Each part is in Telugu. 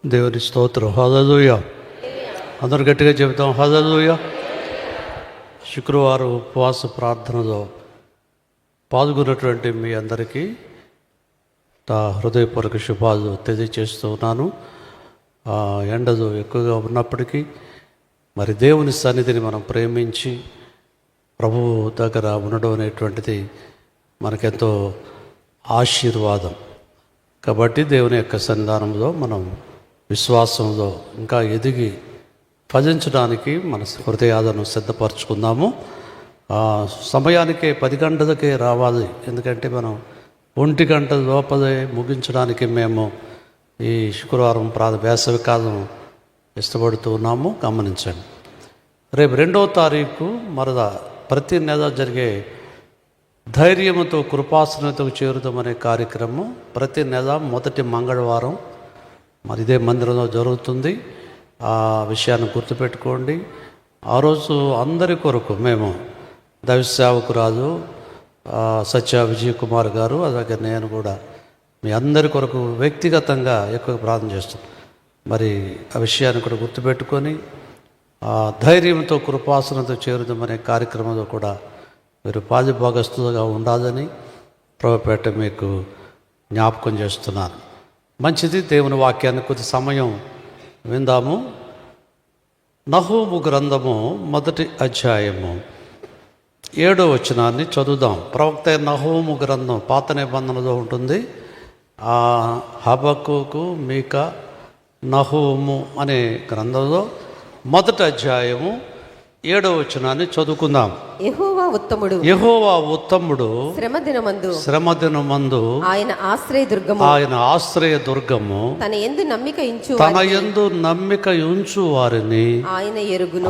దేవుని స్తోత్రం. హల్లెలూయా. అందరు గట్టిగా చెబుతాం హల్లెలూయా. శుక్రవారం ఉపవాస ప్రార్థనలో పాల్గొన్నటువంటి మీ అందరికీ హృదయపూర్వక శుభాలు తెలియజేస్తూ ఉన్నాను. ఎండలు ఎక్కువగా ఉన్నప్పటికీ మరి దేవుని సన్నిధిని మనం ప్రేమించి ప్రభువు దగ్గర ఉండడం అనేటువంటిది మనకెంతో ఆశీర్వాదం. కాబట్టి దేవుని యొక్క సన్నిధానంలో మనం విశ్వాసంలో ఇంకా ఎదిగి భజించడానికి మన హృదయాలను సిద్ధపరచుకుందాము. సమయానికే 10 గంటలకే రావాలి, ఎందుకంటే మనం 1 గంట లోపలే ముగించడానికి మేము ఈ శుక్రవారం వేసవి కాలం ఇష్టపడుతూ ఉన్నాము. గమనించండి, రేపు 2వ తారీఖు మరలా ప్రతి నెల జరిగే ధైర్యముతో కృపాసనతకు చేరుదామనే కార్యక్రమం ప్రతి నెల మొదటి మంగళవారం మరి ఇదే మందిరంలో జరుగుతుంది. ఆ విషయాన్ని గుర్తుపెట్టుకోండి. ఆ రోజు అందరి కొరకు మేము దైవ సేవకురాలు సత్య విజయ్ కుమార్ గారు, అలాగే నేను కూడా మీ అందరి కొరకు వ్యక్తిగతంగా ఎక్కువ ప్రార్థన చేస్తాం. మరి ఆ విషయాన్ని కూడా గుర్తుపెట్టుకొని ధైర్యంతో కృపాసనతో చేరుదామనే కార్యక్రమంలో కూడా మీరు పాలిభాగస్తులుగా ఉండాలని ప్రభుపేట మీకు జ్ఞాపకం చేస్తున్నాను. మంచిది. దేవుని వాక్యాన్ని కొద్ది సమయం విందాము. నహూము గ్రంథము 1వ అధ్యాయము 7వ వచనాన్ని చదువుదాం. ప్రవక్త నహూము గ్రంథం పాత నిబంధనలో ఉంటుంది. హబక్కూకు, మీకా, నహూము అనే గ్రంథంలో 1వ అధ్యాయము 7వ వచనాన్ని చదువుకుందాం. యెహోవా ఉత్తముడు శ్రమదినమందు ఆయన ఆశ్రయ దుర్గము తన యందు నమ్మిక ఉంచు వారిని ఆయన ఎరుగును.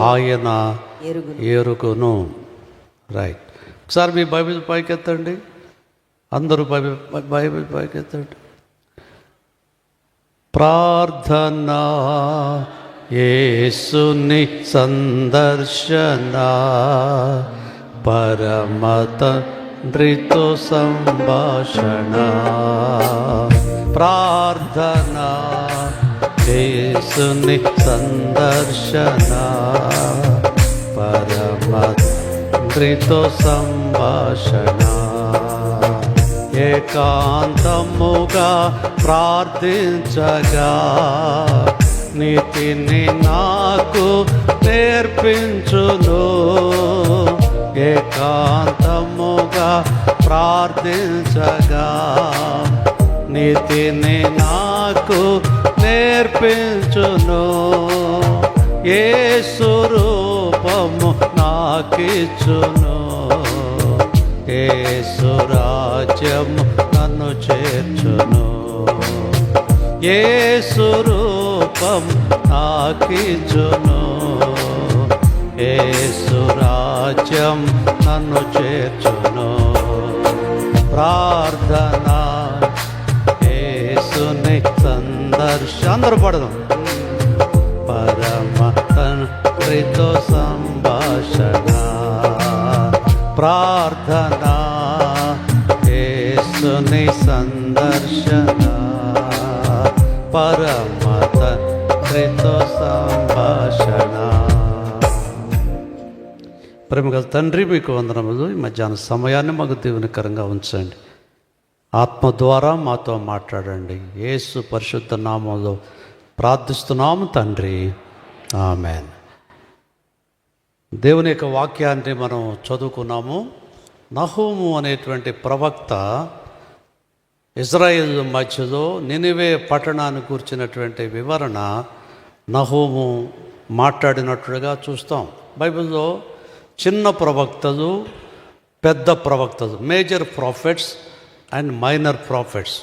రైట్. ఒకసారి మీ బైబిల్ పైకెత్తండి. అందరూ బైబిల్ పైకెత్తండి. ప్రార్థనా యేసుని సందర్శన, పరమ తండ్రితో సంభాషణ. ప్రార్థన యేసుని సందర్శన, పరమ తండ్రితో సంభాషణ. ఏకాంతముగా ప్రార్థించగా నీతిని నాకు నేర్పించును. ఏకాంతముగా ప్రార్థించగా నీతిని నాకు నేర్పించును. యేసు రూపము నాకిచ్చును. యేసు రాజ్యము నన్ను చేర్చును. యేసు రూపం నాకిచ్చును. యేసు రాజ్యం నన్ను చేర్చును. ప్రార్థన యేసుని అందరూ పడదాం. పరమ తండ్రితో సంభాషణ. ప్రార్థన యేసుని సందర్శన, పరమ తండ్రితో సంభాషణ. ప్రేమగల తండ్రి, మీకు వందనములు. ఈ మధ్యాహ్న సమయాన్ని మాకు దీవెనకరంగా ఉంచండి. ఆత్మ ద్వారా మాతో మాట్లాడండి. యేసు పరిశుద్ధ నామంలో ప్రార్థిస్తున్నాము తండ్రి, ఆమేన్. దేవుని యొక్క వాక్యాన్ని మనం చదువుకున్నాము. నహూము అనేటువంటి ప్రవక్త ఇజ్రాయేల్ మధ్యలో నినివే పట్టణాన్ని కూర్చున్నటువంటి వివరణ నహూము మాట్లాడినట్లుగా చూస్తాం. బైబిల్లో చిన్న ప్రవక్తలు, పెద్ద ప్రవక్తలు, major prophets and minor prophets.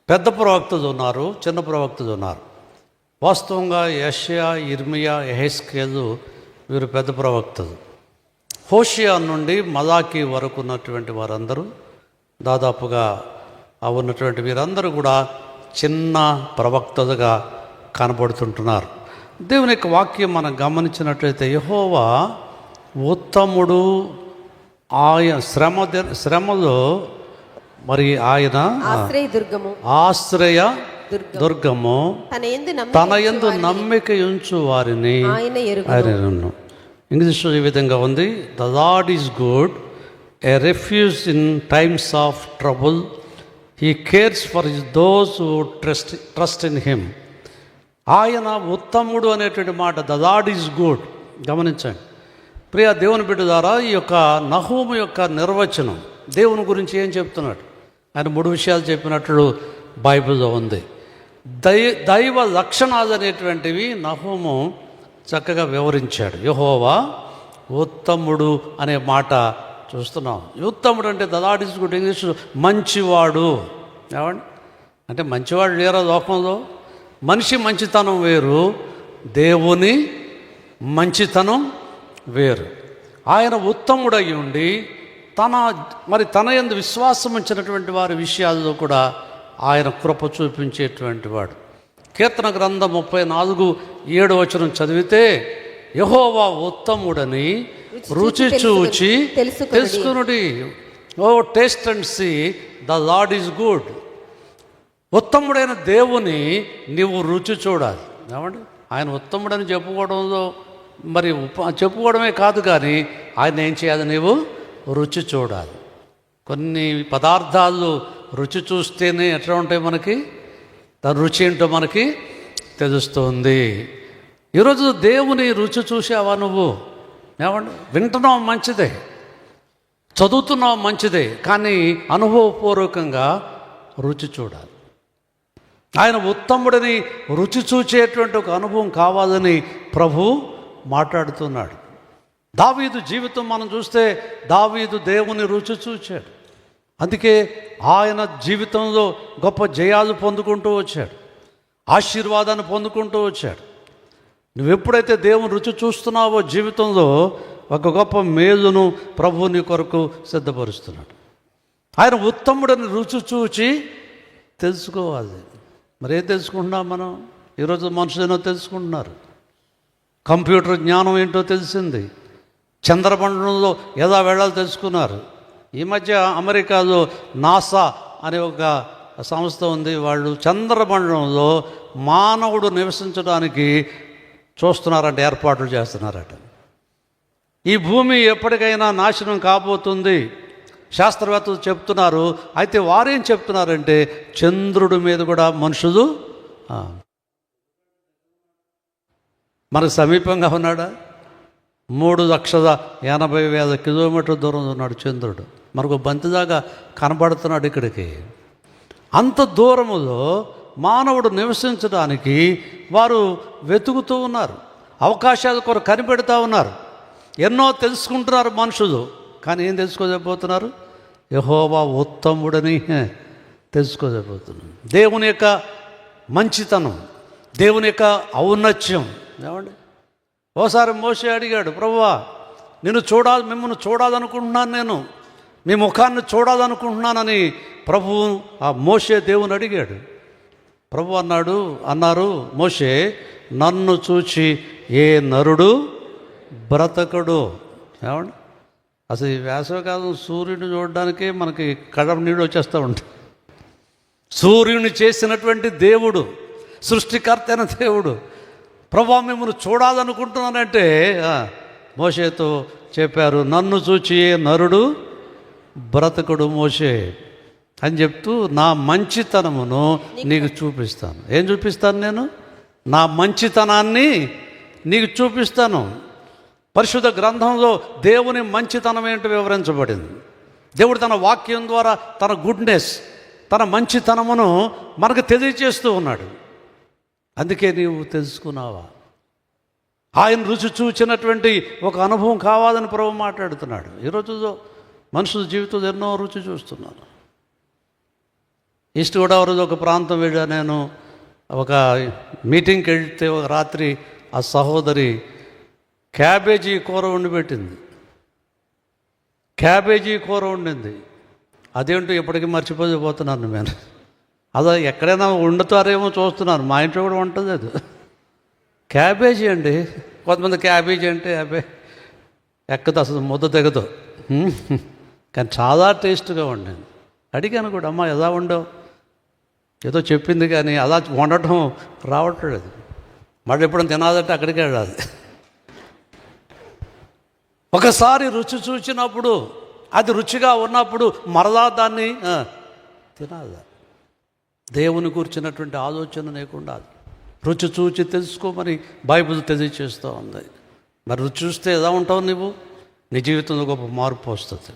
పెద్ద ప్రవక్తలు ఉన్నారు, చిన్న ప్రవక్తలు ఉన్నారు. వాస్తవంగా యెషయా, ఇర్మియా, యెహెజ్కేలు వీరు పెద్ద ప్రవక్తలు. హోషియా నుండి మలాకీ వరకు ఉన్నటువంటి వారందరూ, దాదాపుగా ఉన్నటువంటి వీరందరూ కూడా చిన్న ప్రవక్తలుగా కనబడుతుంటున్నారు. దేవుని యొక్క వాక్యం మనం గమనించినట్లయితే యెహోవా ఉత్తముడు. ఆయన శ్రమలో మరి ఆయన ఆశ్రయ దుర్గము తన యందు నమ్మిక ఉంచు వారిని ఆయన ఎరుగును. ఇంగ్లీష్లో ఈ విధంగా ఉంది, the lord is good, a refuge in times of trouble, he cares for those who trust in him. ఆయన ఉత్తముడు అనేటువంటి మాట, ద లార్డ్ ఈజ్ గుడ్. గమనించండి ప్రియ దేవుని బిడ్డ ద్వారా ఈ యొక్క నహూము యొక్క నిర్వచనం దేవుని గురించి ఏం చెప్తున్నాడు. ఆయన 3 విషయాలు చెప్పినట్లు బైబిల్లో ఉంది. దైవ లక్షణాలు అనేటువంటివి నహూము చక్కగా వివరించాడు. యెహోవా ఉత్తముడు అనే మాట చూస్తున్నాం. ఉత్తముడు అంటే the lord is good, English మంచివాడు. ఏమండి అంటే మంచివాడు లేరా లోకంలో? మనిషి మంచితనం వేరు, దేవుని మంచితనం వేరు. ఆయన ఉత్తముడై ఉండి తన యందు విశ్వాసం ఉంచినటువంటి వారి విషయాల్లో కూడా ఆయన కృప చూపించేటువంటి వాడు. కీర్తన గ్రంథం 34:7 చదివితే, యెహోవా ఉత్తముడని రుచి చూచి తెలుసుకునుడి. O taste and see the lord is good. ఉత్తముడైన దేవుని నీవు రుచి చూడాలి. ఏమండి ఆయన ఉత్తముడని చెప్పుకోవడంలో మరి చెప్పుకోవడమే కాదు, కానీ ఆయన ఏం చేయాలి, నీవు రుచి చూడాలి. కొన్ని పదార్థాలు రుచి చూస్తేనే ఎట్లా ఉంటాయి, మనకి దాని రుచి ఏంటో మనకి తెలుస్తుంది. ఈరోజు దేవుని రుచి చూసావా నువ్వు? ఏమండి వింటున్నావు మంచిదే, చదువుతున్నావు మంచిదే, కానీ అనుభవపూర్వకంగా రుచి చూడాలి. ఆయన ఉత్తముడిని రుచి చూచేటువంటి ఒక అనుభవం కావాలని ప్రభు మాట్లాడుతున్నాడు. దావీదు జీవితం మనం చూస్తే దావీదు దేవుని రుచి చూచాడు. అందుకే ఆయన జీవితంలో గొప్ప జయాలు పొందుకుంటూ వచ్చాడు, ఆశీర్వాదాన్ని పొందుకుంటూ వచ్చాడు. నువ్వెప్పుడైతే దేవుని రుచి చూస్తున్నావో జీవితంలో ఒక గొప్ప మేలును ప్రభువు నీ కొరకు సిద్ధపరుస్తున్నాడు. ఆయన ఉత్తముడిని రుచి చూచి తెలుసుకోవాలి. మరి ఏం తెలుసుకుంటున్నాం మనం? ఈరోజు మనుషులేనో తెలుసుకుంటున్నారు, కంప్యూటర్ జ్ఞానం ఏంటో తెలిసింది, చంద్రమండలంలో ఎలా వెళ్ళాలో తెలుసుకున్నారు. ఈ మధ్య అమెరికాలో నాసా అనే ఒక సంస్థ ఉంది, వాళ్ళు చంద్రమండలంలో మానవుడు నివసించడానికి చూస్తున్నారంట, ఏర్పాట్లు చేస్తున్నారట. ఈ భూమి ఎప్పటికైనా నాశనం కాబోతుంది శాస్త్రవేత్తలు చెప్తున్నారు. అయితే వారేం చెప్తున్నారంటే చంద్రుడి మీద కూడా మనుషులు మనకు సమీపంగా ఉన్నాడా? 3,80,000 కిలోమీటర్ల దూరంలో ఉన్నాడు చంద్రుడు. మనకు బంతిదాకా కనబడుతున్నాడు ఇక్కడికి. అంత దూరములో మానవుడు నివసించడానికి వారు వెతుకుతూ ఉన్నారు, అవకాశాల కొరకు కనిపెడతా ఉన్నారు, ఎన్నో తెలుసుకుంటున్నారు మనుషులు. కానీ ఏం తెలుసుకోలేకపోతున్నారు? యెహోవా ఉత్తముడని తెలుసుకోలేకపోతున్నారు. దేవుని యొక్క మంచితనం, దేవుని యొక్క ఔన్నత్యం. ఏమండి ఓసారి మోషే అడిగాడు, ప్రభువా మిమ్మల్ని చూడాలనుకుంటున్నాను, నేను మీ ముఖాన్ని చూడాలనుకుంటున్నానని ప్రభువు ఆ మోషే దేవుని అడిగాడు. ప్రభు అన్నారు మోషే, నన్ను చూచి ఏ నరుడు బ్రతకడు. ఏమండి అసలు ఈ వేసవికాలం సూర్యుడిని చూడడానికే మనకి కడవ నీళ్ళు వచ్చేస్తూ ఉంటాయి. సూర్యుని చేసినటువంటి దేవుడు, సృష్టికర్త అయిన దేవుడు, ప్రభువా మిమ్మల్ని చూడాలనుకుంటున్నానంటే మోషేతో చెప్పారు, నన్ను చూచి ఏ నరుడు బ్రతకుడు మోషే అని చెప్తూ నా మంచితనమును నీకు చూపిస్తాను. ఏం చూపిస్తాను? నేను నా మంచితనాన్ని నీకు చూపిస్తాను. పరిశుద్ధ గ్రంథంలో దేవుని మంచితనం ఏంటో వివరించబడింది. దేవుడు తన వాక్యం ద్వారా తన గుడ్నెస్, తన మంచితనమును మనకు తెలియజేస్తూ ఉన్నాడు. అందుకే నీవు తెలుసుకున్నావా? ఆయన రుచి చూచినటువంటి ఒక అనుభవం కావాలని ప్రభు మాట్లాడుతున్నాడు. ఈరోజులో మనుషుల జీవితంలో ఎన్నో రుచి చూస్తున్నారు. ఈస్ట్ గోదావరిలో ఒక ప్రాంతం వెళ్ళా నేను. ఒక మీటింగ్కి వెళ్తే ఒక రాత్రి ఆ సహోదరి క్యాబేజీ కూర వండి పెట్టింది. క్యాబేజీ కూర వండింది. అదేంటో ఇప్పటికీ మర్చిపోతున్నాను నేను. అదే ఎక్కడైనా వండుతారేమో చూస్తున్నాను, మా ఇంట్లో కూడా ఉంటుంది అది. క్యాబేజీ అండి. కొంతమంది క్యాబేజీ అంటే అబ్బే ఎక్కదు, అసలు ముద్ద తెగదు. కానీ చాలా టేస్ట్గా వండాను. అడిగాను కూడా, అమ్మ ఎలా వండావు? ఏదో చెప్పింది కానీ అలా వండటం రావట్లేదు. మళ్ళీ ఎప్పుడైనా తినాలంటే అక్కడికే వెళ్ళాలి. ఒకసారి రుచి చూచినప్పుడు, అది రుచిగా ఉన్నప్పుడు మరలా దాన్ని తినాలి. దేవుని కూర్చున్నటువంటి ఆలోచన లేకుండా రుచి చూచి తెలుసుకోమని బైబిల్ తెలియచేస్తూ ఉంది. మరి రుచి చూస్తే ఎలా ఉంటావు నువ్వు? నీ జీవితంలో గొప్ప మార్పు వస్తుంది.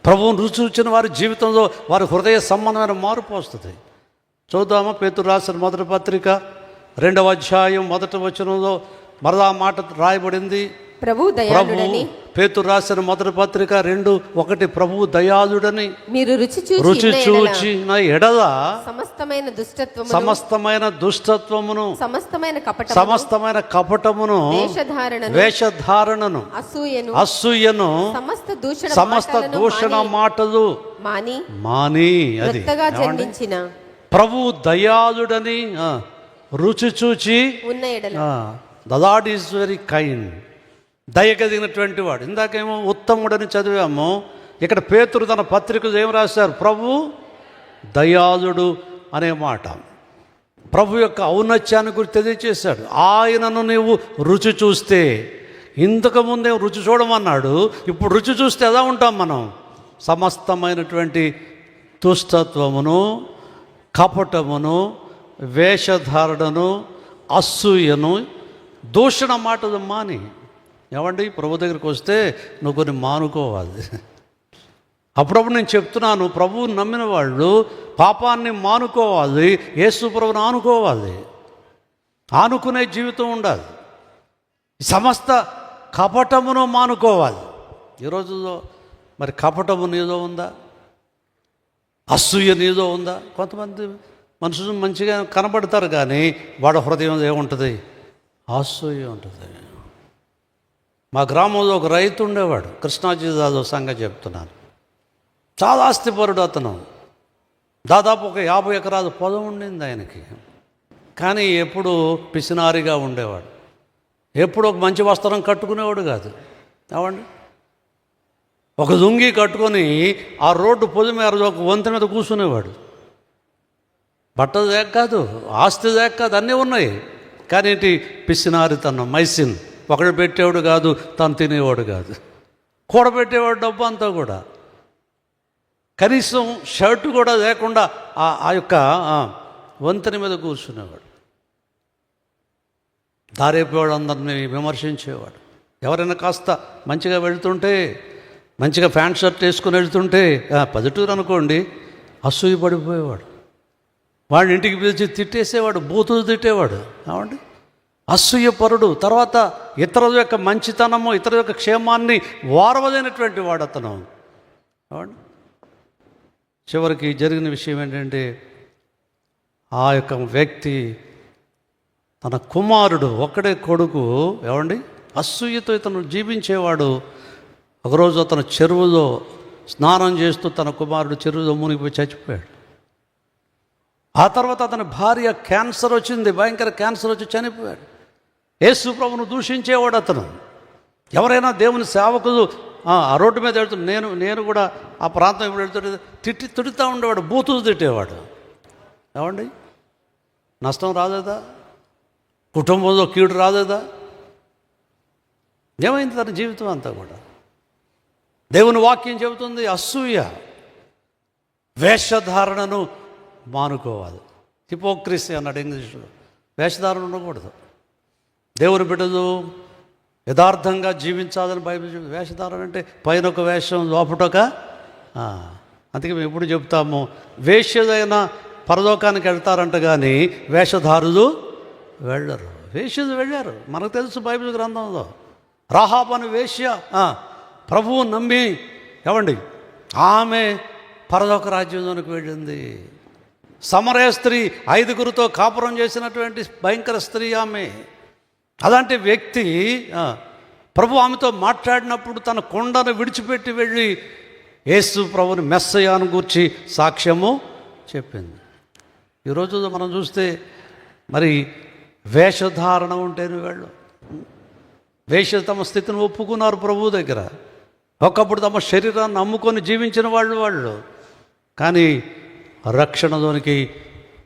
ప్రభువును రుచి చూచిన వారి జీవితంలో వారి హృదయ సంబంధమైన మార్పు వస్తుంది. చూద్దామా? పేతురు రాసిన మొదటి పత్రిక 2వ అధ్యాయం 1వ వచనంలో మరలా మాట రాయబడింది. ప్రభు దయాళుడని. పేతురు రాసిన మొదటి పత్రిక 2:1 ప్రభువు దయాళుడని మీరు రుచి చూచిన ఎడల సమస్తమైన దుష్టత్వమును సమస్తమైన కపటమును వేషధారణను అసూయను సమస్త దూషణ మాటలు మాని. అది ప్రభువు దయాళుడని రుచి చూచి ఉన్న ఎడల. The lord is very kind, దయగలిగినటువంటి వాడు. ఇందాకేమో ఉత్తముడని చదివాము. ఇక్కడ పేతురు తన పత్రికలు ఏం రాశారు? ప్రభు దయాళుడు అనే మాట ప్రభు యొక్క ఔన్నత్యాన్ని గురించి తెలియచేశాడు. ఆయనను నీవు రుచి చూస్తే, ఇంతకుముందే రుచి చూడమన్నాడు, ఇప్పుడు రుచి చూస్తే ఎలా ఉంటాం మనం? సమస్తమైనటువంటి దుష్టత్వమును, కపటమును, వేషధారణను, అసూయను, దూషణ మాటలు మాని. ఏమండి, ప్రభు దగ్గరికి వస్తే నువ్వు కొన్ని మానుకోవాలి. అప్పుడప్పుడు నేను చెప్తున్నాను, ప్రభువుని నమ్మిన వాళ్ళు పాపాన్ని మానుకోవాలి, యేసు ప్రభువుని ఆనుకోవాలి. ఆనుకునే జీవితం ఉండాలి. సమస్త కపటమును మానుకోవాలి. ఈ రోజుల్లో మరి కపటము నీదో ఉందా? అసూయ నీదో ఉందా? కొంతమంది మనుషులు మంచిగా కనబడతారు కానీ వాడి హృదయం ఏముంటుంది? అసూయ ఉంటుంది. మా గ్రామంలో ఒక రైతు ఉండేవాడు, కృష్ణా జిల్లాలో సంగతి చెప్తున్నాను. చాలా ఆస్తిపరుడు అతను. దాదాపు ఒక 50 ఎకరాల పొలం ఉండింది ఆయనకి. కానీ ఎప్పుడు పిసినారిగా ఉండేవాడు. ఎప్పుడు ఒక మంచి వస్త్రం కట్టుకునేవాడు కాదు. ఏమండి, ఒక లుంగీ కట్టుకొని ఆ రోడ్డు పొలి మీద ఒక వంతెన మీద కూర్చునేవాడు. బట్టలు లేక కాదు, ఆస్తి లేక కాదు, అన్నీ ఉన్నాయి. కానీ ఏంటి? పిసినారితనం, మైసిన్. ఒకడు పెట్టేవాడు కాదు, తను తినేవాడు కాదు, కూడబెట్టేవాడు డబ్బు అంతా కూడా. కనీసం షర్టు కూడా లేకుండా ఆ యొక్క వంతెన మీద కూర్చునేవాడు. దారేపేవాడు, అందరినీ విమర్శించేవాడు. ఎవరైనా కాస్త మంచిగా వెళుతుంటే, మంచిగా ప్యాంట్ షర్ట్ వేసుకుని వెళుతుంటే, పల్లెటూరు అనుకోండి, అసూయ పడిపోయేవాడు. వాడిని ఇంటికి పిలిచి తిట్టేసేవాడు, బూతులు తిట్టేవాడు. ఏమండి, అసూయపరుడు. తర్వాత ఇతరుల యొక్క మంచితనము, ఇతరుల యొక్క క్షేమాన్ని వారవలేనటువంటి వాడు అతను. ఏమండి, చివరికి జరిగిన విషయం ఏంటంటే, ఆ యొక్క వ్యక్తి తన కుమారుడు, ఒక్కడే కొడుకు, ఏమండి, అసూయతో ఇతను జీవించేవాడు. ఒకరోజు అతను చెరువులో స్నానం చేస్తూ తన కుమారుడు చెరువులో మునిగిపోయి చచ్చిపోయాడు. ఆ తర్వాత అతని భార్య క్యాన్సర్ వచ్చింది, భయంకర క్యాన్సర్ వచ్చి చనిపోయాడు. యేసు ప్రభువును దూషించేవాడు అతను. ఎవరైనా దేవుని సేవకులు ఆ రోడ్డు మీద వెళ్తుంటే, నేను కూడా ఆ ప్రాంతం ఇప్పుడు వెళ్తుంటే తిడుతూ ఉండేవాడు, బూతులు తిట్టేవాడు. ఏమండి, నష్టం రాలేదా? కుటుంబంలో కీడు రాలేదా? ఏమైంది తన జీవితం అంతా కూడా? దేవుని వాక్యం చెబుతుంది, అసూయ, వేషధారణను మానుకోవాలి. హిపోక్రసీ అన్నాడు ఇంగ్లీష్లో. వేషధారణ ఉండకూడదు. దేవుని బిడ్డలు యథార్థంగా జీవించాలని బైబిల్ చెప్తుంది. వేషధారణ అంటే పైన ఒక వేషం, లోపటొక. అందుకే మేము ఎప్పుడు చెప్తాము, వేష్యులైన పరలోకానికి వెళ్తారంట కానీ వేషధారులు వెళ్ళరు. వేష్యులు వెళ్ళారు, మనకు తెలుసు బైబిల్ గ్రంథంలో. రాహాబు అని వేశ్య ప్రభువు నమ్మి, ఏమండి, ఆమె పరలోక రాజ్యంలోనికి వెళ్ళింది. సమరయ స్త్రీ, 5గురితో కాపురం చేసినటువంటి భయంకర స్త్రీ ఆమె. అలాంటి వ్యక్తి ప్రభు ఆమెతో మాట్లాడినప్పుడు తన కొండను విడిచిపెట్టి వెళ్ళి యేసు ప్రభుని మెస్సయాను గూర్చి సాక్ష్యము చెప్పింది. ఈరోజు మనం చూస్తే మరి వేషధారణ ఉంటేనే వాళ్ళు తమ స్థితిని ఒప్పుకున్నారు ప్రభు దగ్గర. ఒకప్పుడు తమ శరీరాన్ని అమ్ముకొని జీవించిన వాళ్ళు. కానీ రక్షణలోనికి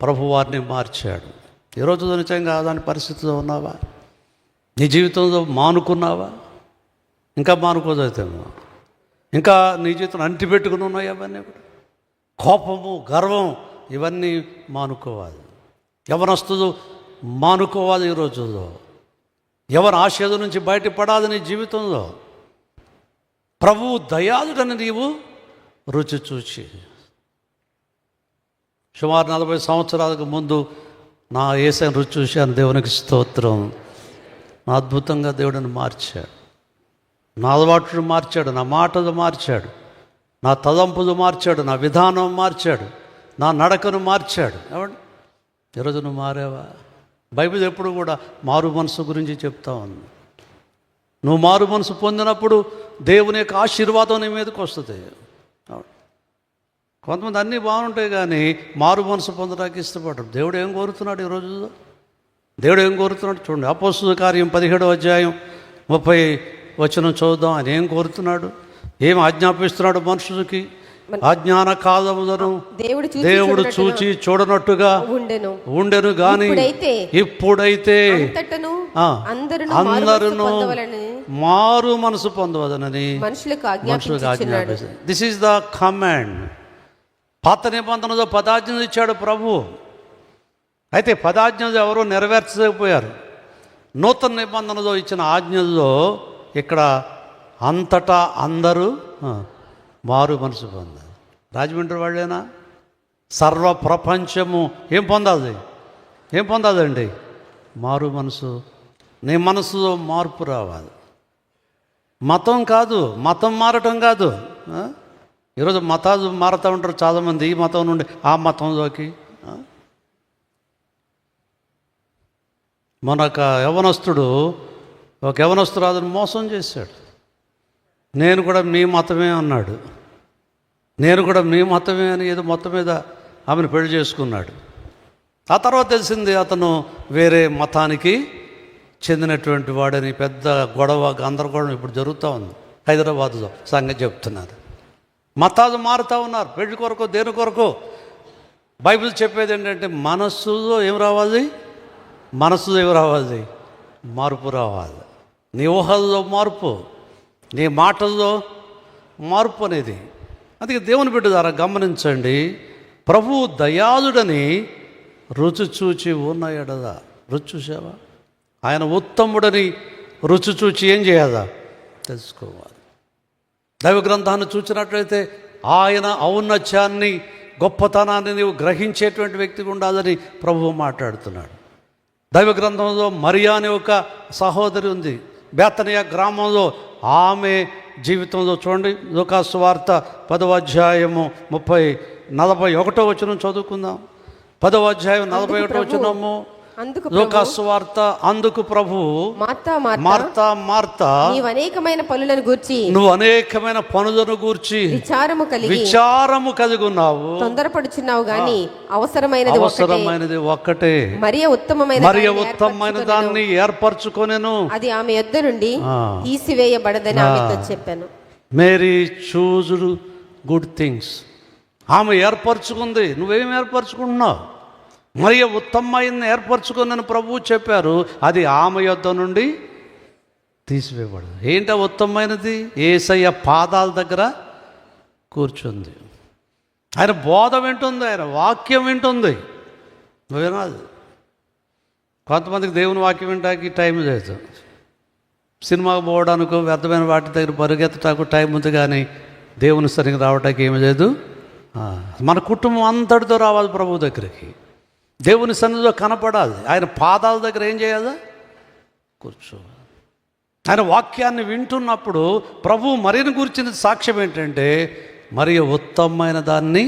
ప్రభువారిని మార్చాడు. ఈరోజు నిజంగా దాని పరిస్థితిలో ఉన్నావా? నీ జీవితంలో మానుకున్నావా? ఇంకా మానుకోదైతేమో ఇంకా నీ జీవితం అంటిపెట్టుకుని ఉన్నాయి అవన్నీ కూడా. కోపము, గర్వం ఇవన్నీ మానుకోవాలి. యవనస్తులు మానుకోవాలి. ఈ రోజుల్లో ఎవరి ఆశల నుంచి బయటపడాలి. నీ జీవితంలో ప్రభువు దయాళుడని నీవు రుచి చూచి, సుమారు 40 సంవత్సరాలకు ముందు నా యేసయ్యను రుచి చూశాను. దేవునికి స్తోత్రం. నా అద్భుతంగా దేవుడిని మార్చాడు. నా అలవాట్లు మార్చాడు, నా మాటలు మార్చాడు, నా తలంపులు మార్చాడు, నా విధానం మార్చాడు, నా నడకను మార్చాడు. ఏమండి, ఈరోజు నువ్వు మారావా? బైబిల్ ఎప్పుడు కూడా మారు మనసు గురించి చెప్తా ఉంది. నువ్వు మారు మనసు పొందినప్పుడు దేవుని యొక్క ఆశీర్వాదం నీ మీదకి వస్తుంది. కొంతమంది అన్నీ బాగుంటాయి కానీ మారు మనసు పొందడానికి ఇష్టపడరు. దేవుడు ఏం కోరుతున్నాడు ఈ రోజుల్లో? దేవుడు ఏం కోరుతున్నాడు చూడండి. అపోస్తలుల కార్యం 17వ అధ్యాయం 30 వచనం చూద్దాం. ఆయన ఏం కోరుతున్నాడు, ఏం ఆజ్ఞాపిస్తున్నాడు మనుషులకి? అజ్ఞాన కాలములను దేవుడు చూచి చూడనట్టుగా ఉండెను గాని ఇప్పుడైతే అందరూ మారు మనసు పొందవదనని మనుషులకు ఆజ్ఞాపిస్తాడు. This is the command. పాత నిబంధనలో 10 ఆజ్ఞలు ఇచ్చాడు ప్రభు. అయితే 10 ఆజ్ఞలు ఎవరో నెరవేర్చలేకపోయారు. నూతన నిబంధనలో ఇచ్చిన ఆజ్ఞల్లో ఇక్కడ అంతటా అందరూ మారు మనసు పొందాలి. రాజమండ్రి వాళ్ళేనా? సర్వ ప్రపంచము ఏం పొందాలండి? మారు మనసు. నీ మనసులో మార్పు రావాలి. మతం కాదు, మతం మారటం కాదు. ఈరోజు మతాలు మారుతూ ఉంటారు చాలామంది, ఈ మతం నుండి ఆ మతంలోకి. మన ఒక యవనస్తురాలను మోసం చేశాడు. నేను కూడా మీ మతమే అన్నాడు. నేను కూడా మీ మతమే అని ఏదో మొత్తం మీద ఆమెను పెళ్లి చేసుకున్నాడు. ఆ తర్వాత తెలిసింది అతను వేరే మతానికి చెందినటువంటి వాడని. పెద్ద గొడవ, గందరగోళం ఇప్పుడు జరుగుతూ ఉంది హైదరాబాద్లో. సంగతి చెప్తున్నారు. మతాలు మారుతూ ఉన్నారు. పెళ్లి కొరకు, దేని కొరకు? బైబిల్ చెప్పేది ఏంటంటే మనస్సులో ఏం రావాలి? మార్పు రావాలి. నీ ఊహల్లో మార్పు, నీ మాటల్లో మార్పు అనేది. అందుకే దేవుని బిడ్డ ద్వారా గమనించండి. ప్రభువు దయాళుడని రుచి చూచి ఉన్న ఎడల. రుచి చూసావా? ఆయన ఉత్తముడని రుచి చూచి ఏం చేయాలా? తెలుసుకోవాలి. దైవ గ్రంథాన్ని చూసినట్లయితే ఆయన ఔన్నత్యాన్ని, గొప్పతనాన్ని నీవు గ్రహించేటువంటి వ్యక్తిగా ఉండాలని ప్రభువు మాట్లాడుతున్నాడు. దైవ గ్రంథంలో మరియా అనే ఒక సహోదరి ఉంది. బేతనియా గ్రామంలో ఆమె జీవితంలో చూడండి. లూకా సువార్త 10వ అధ్యాయము 41వ వచనం చదువుకుందాం. 10వ అధ్యాయం 41వ వచనము. లూకా సువార్త. అందుకు ప్రభువు, మార్తా మార్తా, నువ్వు అనేకమైన పనులను గూర్చి విచారము కలిగి ఉన్నావు, తొందరపడుచున్నావు గాని అవసరమైనది ఒక్కటే. మరియ ఉత్తమమైన దాన్ని ఏర్పరచుకొనెను, అది ఆమె యొద్ద నుండి తీసివేయబడదని ఆమెతో చెప్పాను. Mary chose good things. ఆమె ఏర్పరచుకుంది. నువ్వేం ఏర్పరచుకుంటున్నావు? మరియ ఉత్తమమైనది ఏర్పరచుకుని ప్రభువు చెప్పారు. అది ఆమె యొద్ద నుండి తీసివేయబడదు. ఏంటో ఉత్తమమైనది? యేసయ్య పాదాల దగ్గర కూర్చుంది. ఆయన బోధ వింటుంది, ఆయన వాక్యం వింటుంది. నువ్వేనాది? కొంతమందికి దేవుని వాక్యం వినడానికి టైం లేదు. సినిమాకు పోవడానికి, వ్యర్థమైన వాటి దగ్గర పరిగెత్తడానికి టైం ఉంది, కానీ దేవుని సరిగ్గా రావడానికి ఏమి లేదు. మన కుటుంబం అంతటితో రావాలి ప్రభు దగ్గరికి. దేవుని సన్నిధిలో కనపడాలి. ఆయన పాదాల దగ్గర ఏం చేయాలి? కూర్చోవాలి. ఆయన వాక్యాన్ని వింటున్నప్పుడు ప్రభు మరియను గురించిన సాక్ష్యం ఏంటంటే, మరి ఉత్తమమైన దాన్ని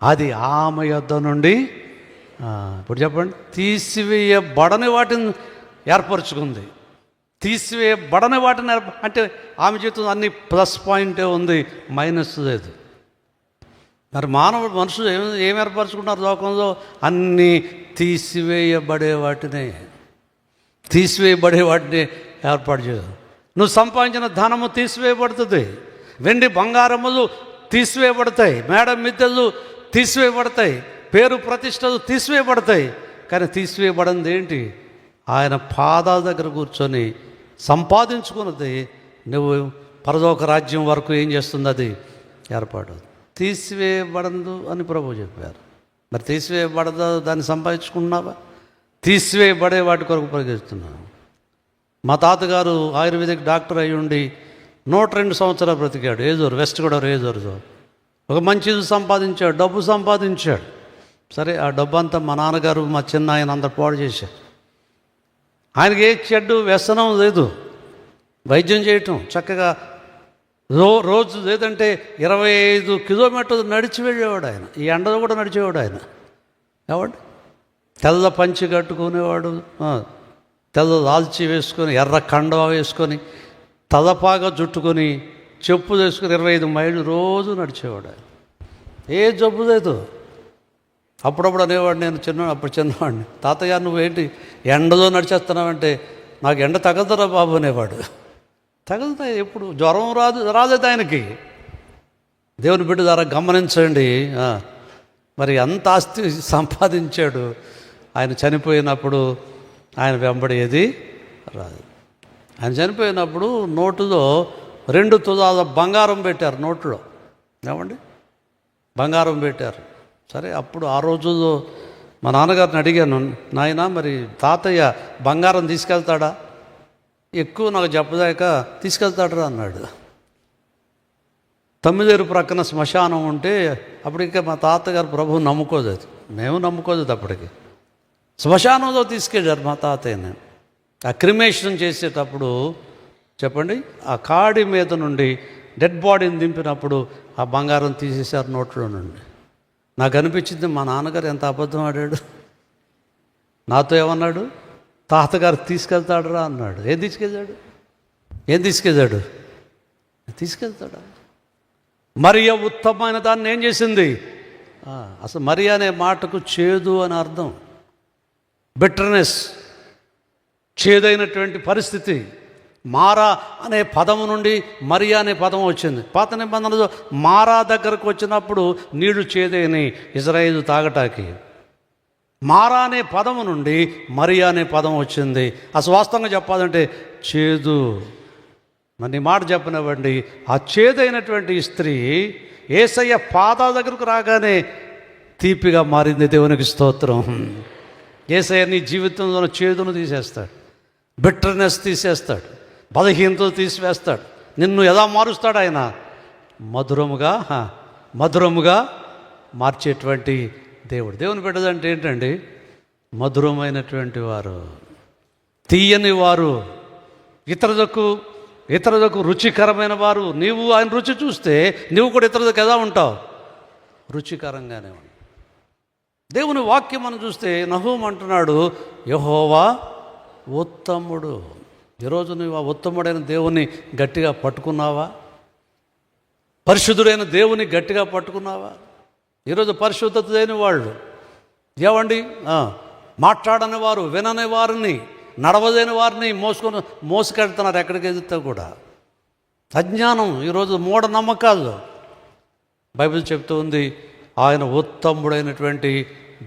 అది ఆమె యొద్ద నుండి, ఇప్పుడు చెప్పండి, తీసివేయబడని వాటిని ఏర్పరచుకుంది. తీసివేయబడని వాటిని అంటే ఆమె జీవితంలో అన్ని ప్లస్ పాయింటే ఉంది, మైనస్ లేదు. మరి మనుషులు ఏం ఏర్పరచుకుంటారు లోకంలో? అన్నీ తీసివేయబడే వాటిని ఏర్పాటు చేయదు. నువ్వు సంపాదించిన ధనము తీసివేయబడుతుంది. వెండి బంగారములు తీసివేయబడతాయి. మేడ మిద్దెలు తీసివేయబడతాయి. పేరు ప్రతిష్టలు తీసివేయబడతాయి, కానీ తీసివేయబడింది ఏంటి? ఆయన పాదాల దగ్గర కూర్చొని సంపాదించుకున్నది నువ్వు పరలోక రాజ్యం వరకు ఏం చేస్తుంది? అది ఏర్పాటు తీసివేయబడదు అని ప్రభువు చెప్పారు. మరి తీసివేయబడదా? దాన్ని సంపాదించుకున్నావా? తీసివేయబడే వాటి కొరకు పరిగెత్తుతున్నాను. మా తాతగారు ఆయుర్వేదిక్ డాక్టర్ అయి ఉండి 102 సంవత్సరాలు బ్రతికాడు. ఏజూరు, వెస్ట్ గోదావరి ఏజూరులో. ఒక మంచిది సంపాదించాడు, డబ్బు సంపాదించాడు. సరే, ఆ డబ్బు అంతా మా నాన్నగారు మా చిన్న ఆయన అందరు పాడు చేశారు. ఆయనకి ఏ చెడ్డు వ్యసనం లేదు. వైద్యం చేయటం చక్కగా రోజు లేదంటే 25 కిలోమీటర్లు నడిచి వెళ్ళేవాడు ఆయన. ఈ ఎండలో కూడా నడిచేవాడు ఆయన. ఎవడు తెల్ల పంచి కట్టుకునేవాడు, తెల్ల లాల్చి వేసుకొని, ఎర్ర కండవ వేసుకొని, తలపాగా జుట్టుకొని, చెప్పు వేసుకొని 25 మైళ్ళు రోజు నడిచేవాడు ఆయన. ఏ జబ్బు లేదు. అప్పుడప్పుడు అనేవాడు, నేను అప్పుడు చిన్నవాడిని, తాతయ్య నువ్వేంటి ఎండలో నడిచేస్తున్నావంటే, నాకు ఎండ తగలదురా బాబు అనేవాడు. తగులుతాయి. ఎప్పుడు జ్వరం రాలేదు ఆయనకి. దేవుని బిడ్డ ద్వారా గమనించండి. మరి అంత ఆస్తి సంపాదించాడు. ఆయన చనిపోయినప్పుడు ఆయన వెంబడి ఏది రాదు. ఆయన చనిపోయినప్పుడు నోటులో 2 తులాల బంగారం పెట్టారు. నోట్లో ఏమండి బంగారం పెట్టారు. సరే, అప్పుడు ఆ రోజుల్లో మా నాన్నగారిని అడిగాను, నాయన మరి తాతయ్య బంగారం తీసుకెళ్తాడా? ఎక్కువ నాకు చెప్పదాక తీసుకెళ్తాడరా అన్నాడు. 9 ప్రక్కన శ్మశానం ఉంటే అప్పటికే మా తాతగారు ప్రభువు నమ్ముకోదు, అది మేము నమ్ముకోదు. అప్పటికి శ్మశానంలో తీసుకెళ్ళారు మా తాతయ్యని. ఆ క్రిమేషన్ చేసేటప్పుడు చెప్పండి, ఆ కాడి మీద నుండి డెడ్ బాడీని దింపినప్పుడు ఆ బంగారం తీసేశారు నోట్లో నుండి. నాకు అనిపించింది, మా నాన్నగారు ఎంత అబద్ధం ఆడాడు. నాతో ఏమన్నాడు? తాతగారు తీసుకెళ్తాడురా అన్నాడు. ఏం తీసుకెళ్ళాడు? తీసుకెళ్తాడా? మరియ ఉత్తమమైన దాన్ని ఏం చేసింది? అసలు మరియ అనే మాటకు చేదు అని అర్థం. బిటర్నెస్, చేదైనటువంటి పరిస్థితి. మారా అనే పదము నుండి మరియా అనే పదం వచ్చింది. పాత నిబంధనలో మారా దగ్గరకు వచ్చినప్పుడు నీళ్లు చేదైనవి ఇజ్రాయేలు తాగటానికి. మారా అనే పదము నుండి మరియా అనే పదం వచ్చింది. అసలు వాస్తవంగా చెప్పాలంటే చేదు. మరి ఈ మాట చెప్పనివ్వండి, ఆ చేదైనటువంటి స్త్రీ యేసయ్య పాదాల దగ్గరకు రాగానే తీపిగా మారింది. దేవునికి స్తోత్రం. యేసయ్య నీ జీవితంలో చేదును తీసేస్తాడు, బిట్టర్నెస్ తీసేస్తాడు, బలహీనతలు తీసివేస్తాడు. నిన్ను ఎలా మారుస్తాడు ఆయన? మధురముగా మార్చేటువంటి దేవుడు. దేవుని బిడ్డలంటే ఏంటండి? మధురమైనటువంటి వారు, తీయని వారు, ఇతరులకు రుచికరమైన వారు. నీవు ఆయన రుచి చూస్తే నీవు కూడా ఇతరులకు ఎలా ఉంటావు? రుచికరంగానే ఉంటావు. దేవుని వాక్యం మనం చూస్తే నహూము అంటున్నాడు, యెహోవా ఉత్తముడు. ఈరోజు నువ్వు ఆ ఉత్తముడైన దేవుని గట్టిగా పట్టుకున్నావా? పరిశుద్ధుడైన దేవుని గట్టిగా పట్టుకున్నావా? ఈరోజు పరిశుద్ధత లేని వాళ్ళు ఏవండి, మాట్లాడని వారు, వినని వారిని, నడవలేని వారిని మోసుకెళ్తున్నారు ఎక్కడికి వెళ్తే కూడా. అజ్ఞానం, ఈరోజు మూఢనమ్మకాలు. బైబిల్ చెప్తూ ఉంది ఆయన ఉత్తముడైనటువంటి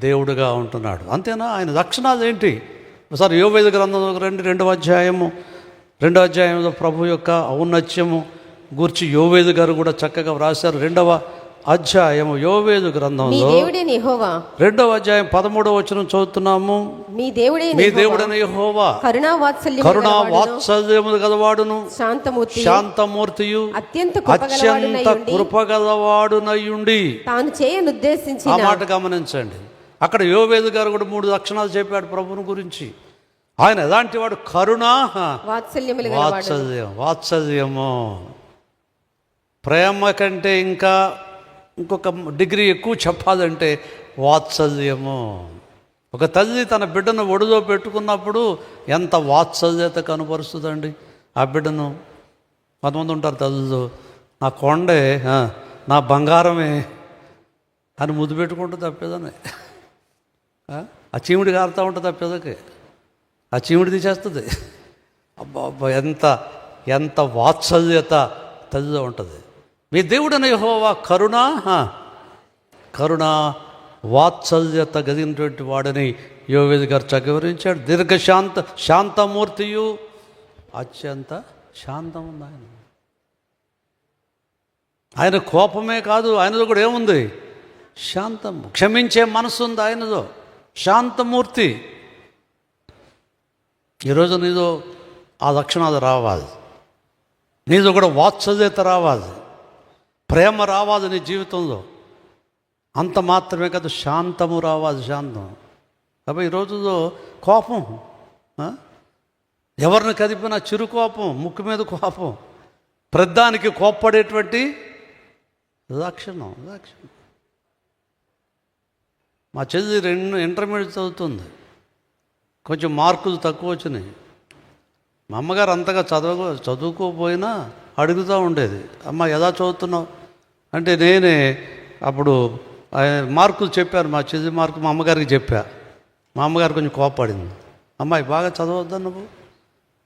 దేవుడుగా ఉంటున్నాడు. అంతేనా? ఆయన లక్షణాలు ఏంటి? ఒకసారి యోవేలు గ్రంథంలోకి రండి. 2వ అధ్యాయంలో ప్రభు యొక్క ఔన్నత్యము గూర్చి యోవేలు గారు కూడా చక్కగా వ్రాశారు. 2వ అధ్యాయము యోవేలు గ్రంథంలో 2వ అధ్యాయం 13వ వచనం చదువుతున్నాము. మీ దేవుడైన యెహోవా కరుణా వాత్సల్యములు గలవాడును, శాంతమూర్తియు, అత్యంత కృపగలవాడునయుండి. తాను చేయనుద్దేశించిన. ఆ మాట గమనించండి. అక్కడ యోవేలు గారు కూడా 3 లక్షణాలు చెప్పాడు ప్రభువుని గురించి. ఆయన ఎలాంటి వాడు? కరుణ, వాత్సల్యము. ప్రేమ కంటే ఇంకొక డిగ్రీ ఎక్కువ చెప్పాలంటే వాత్సల్యము. ఒక తల్లి తన బిడ్డను ఒడిలో పెట్టుకున్నప్పుడు ఎంత వాత్సల్యత కనపరుస్తుందండి ఆ బిడ్డను. కొంతమంది ఉంటారు తల్లులు, నా కొండే, నా బంగారమే అని ముద్దు పెట్టుకుంటూ తప్పేదని. ఆ చీముడి కారుతూ ఉంటుంది ఆ పిల్లకి, ఆ చీముడి తీసేస్తుంది. అబ్బా ఎంత వాత్సల్యత తల్లిలో ఉంటుంది. మీ దేవుడైన యెహోవా కరుణ వాత్సల్యత కలిగినటువంటి వాడని యోవేది గారు చక్కగా వివరించాడు. శాంతమూర్తియు, అత్యంత శాంతం ఉంది ఆయన. ఆయన కోపమే కాదు, ఆయనలో కూడా ఏముంది? శాంతం. క్షమించే మనసు ఉంది ఆయనదో. శాంతమూర్తి. ఈరోజు నీదో ఆ లక్షణాలు రావాలి. నీదో కూడా వాత్సల్యత రావాలి, ప్రేమ రావాలి నీ జీవితంలో. అంత మాత్రమే కాదు, శాంతము రావాలి, శాంతం. కాబట్టి ఈరోజులో కోపం, ఎవరిని కదిపినా చిరు కోపం, ముక్కు మీద కోపం, ప్రద్దానికి కోప్పడేటువంటి లక్షణం. మా చెల్లి ఇంటర్మీడియట్ చదువుతుంది. కొంచెం మార్కులు తక్కువ వచ్చినాయి. మా అమ్మగారు అంతగా చదువుకోపోయినా అడుగుతూ ఉండేది, అమ్మ ఎలా చదువుతున్నావు అంటే నేనే అప్పుడు మార్కులు చెప్పాను. మా చెల్లి మార్కులు మా అమ్మగారికి చెప్పా. మా అమ్మగారు కొంచెం కోపపడింది. అమ్మాయి బాగా చదవద్దా నువ్వు,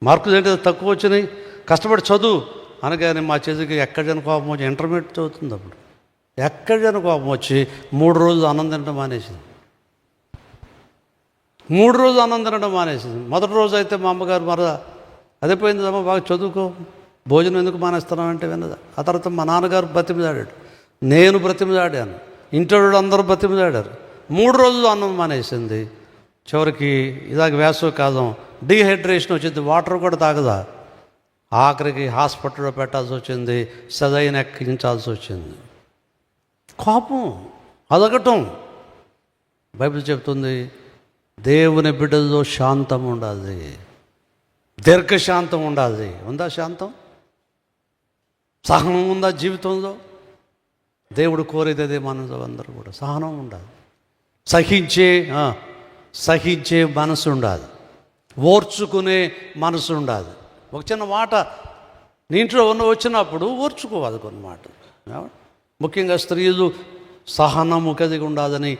మార్కులు ఏంటి తక్కువ వచ్చినాయి, కష్టపడి చదువు అనగానే మా చెల్లికి ఎక్కడికైనా కోపం వచ్చి, ఇంటర్మీడియట్ చదువుతుంది అప్పుడు, ఎక్కడికైనా కోపం వచ్చి 3 రోజులు అన్నం తినడం మానేసింది. 3 రోజులు అన్నం తినడం మానేసింది. మొదటి రోజు అయితే మా అమ్మగారు అదే పోయిందమ్మా, బాగా చదువుకో, భోజనం ఎందుకు మానేస్తున్నావు అంటే విన్నదా. ఆ తర్వాత మా నాన్నగారు బతిమిలాడాడు, నేను బ్రతిమిలాడాను, ఇంట్లో అందరూ బతిమిలాడారు. 3 రోజులు అన్నం మానేసింది. చివరికి ఇలాగ వేసవి కాలం, డీహైడ్రేషన్ వచ్చింది, వాటర్ కూడా తాగదా. ఆఖరికి హాస్పిటల్లో పెట్టాల్సి వచ్చింది, సదైన ఎక్కించాల్సి వచ్చింది. కోపం, అదగటం. బైబిల్ చెప్తుంది, దేవుని బిడ్డల్లో శాంతం ఉండాలి, దీర్ఘశాంతం ఉండాలి. ఉందా శాంతం? సహనం ఉందా జీవితంలో? దేవుడు కోరేది అదే మనలో అందరూ కూడా, సహనం ఉండాలి, సహించే మనసు ఉండాలి, ఓర్చుకునే మనసు ఉండాలి. ఒక చిన్న మాట నీ ఇంట్లో వచ్చినప్పుడు ఓర్చుకోవాలి కొన్ని మాటలు. ముఖ్యంగా స్త్రీలు సహనము కలిగి ఉండాలని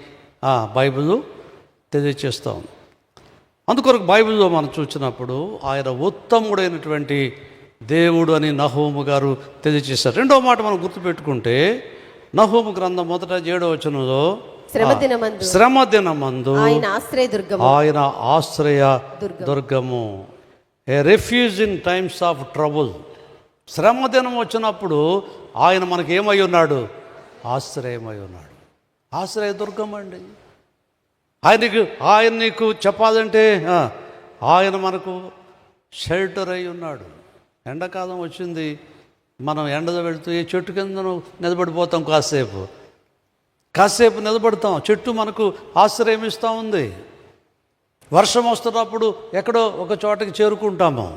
బైబిల్ తెలియచేస్తూ ఉంది. అందుకొరకు బైబిల్లో మనం చూసినప్పుడు ఆయన ఉత్తముడైనటువంటి దేవుడు అని నహూము గారు తెలియచేశారు. రెండో మాట మనం గుర్తుపెట్టుకుంటే, నహూము గ్రంథం 7వ వచనంలో శ్రమ దినమందు ఆయన ఆశ్రయ దుర్గము, a refuge in times of trouble. శ్రమ దినం వచ్చినప్పుడు ఆయన మనకి ఏమై ఉన్నాడు? ఆశ్రయమై ఉన్నాడు. ఆశ్రయ దుర్గం అండి. ఆయన నీకు చెప్పాలంటే ఆయన మనకు షెల్టర్ అయి ఉన్నాడు. ఎండాకాలం వచ్చింది, మనం ఎండలో వెళుతూ ఏ చెట్టు కింద నిలబడిపోతాం, కాసేపు నిలబడతాం, చెట్టు మనకు ఆశ్రయం ఇస్తూ ఉంది. వర్షం వస్తున్నప్పుడు ఎక్కడో ఒక చోటకి చేరుకుంటాము.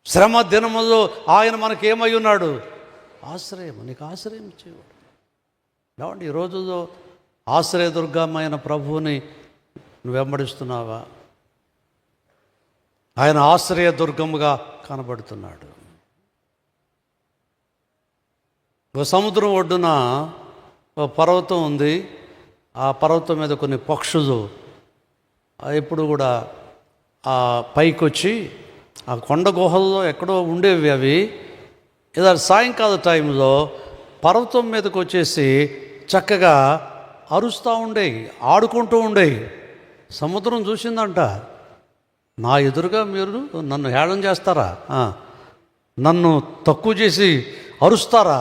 శ్రమ దినములో ఆయన మనకి ఏమై ఉన్నాడు? ఆశ్రయం. నీకు ఆశ్రయం ఇచ్చేవాడు. కాబట్టి ఈ రోజుల్లో ఆశ్రయదుర్గమైన ప్రభువుని నువ్వు వెంబడిస్తున్నావా? ఆయన ఆశ్రయదుర్గముగా కనబడుతున్నాడు. ఒక సముద్రం ఒడ్డున ఒక పర్వతం ఉంది. ఆ పర్వతం మీద కొన్ని పక్షులు ఎప్పుడు కూడా ఆ పైకి వచ్చి ఆ కొండ గుహల్లో ఎక్కడో ఉండేవి. అవి ఇలా సాయంకాల టైంలో పర్వతం మీదకి వచ్చేసి చక్కగా అరుస్తూ ఉండేవి, ఆడుకుంటూ ఉండేవి. సముద్రం చూసిందంట, నా ఎదురుగా మీరు నన్ను హేళన చేస్తారా, నన్ను తక్కువ చేసి అరుస్తారా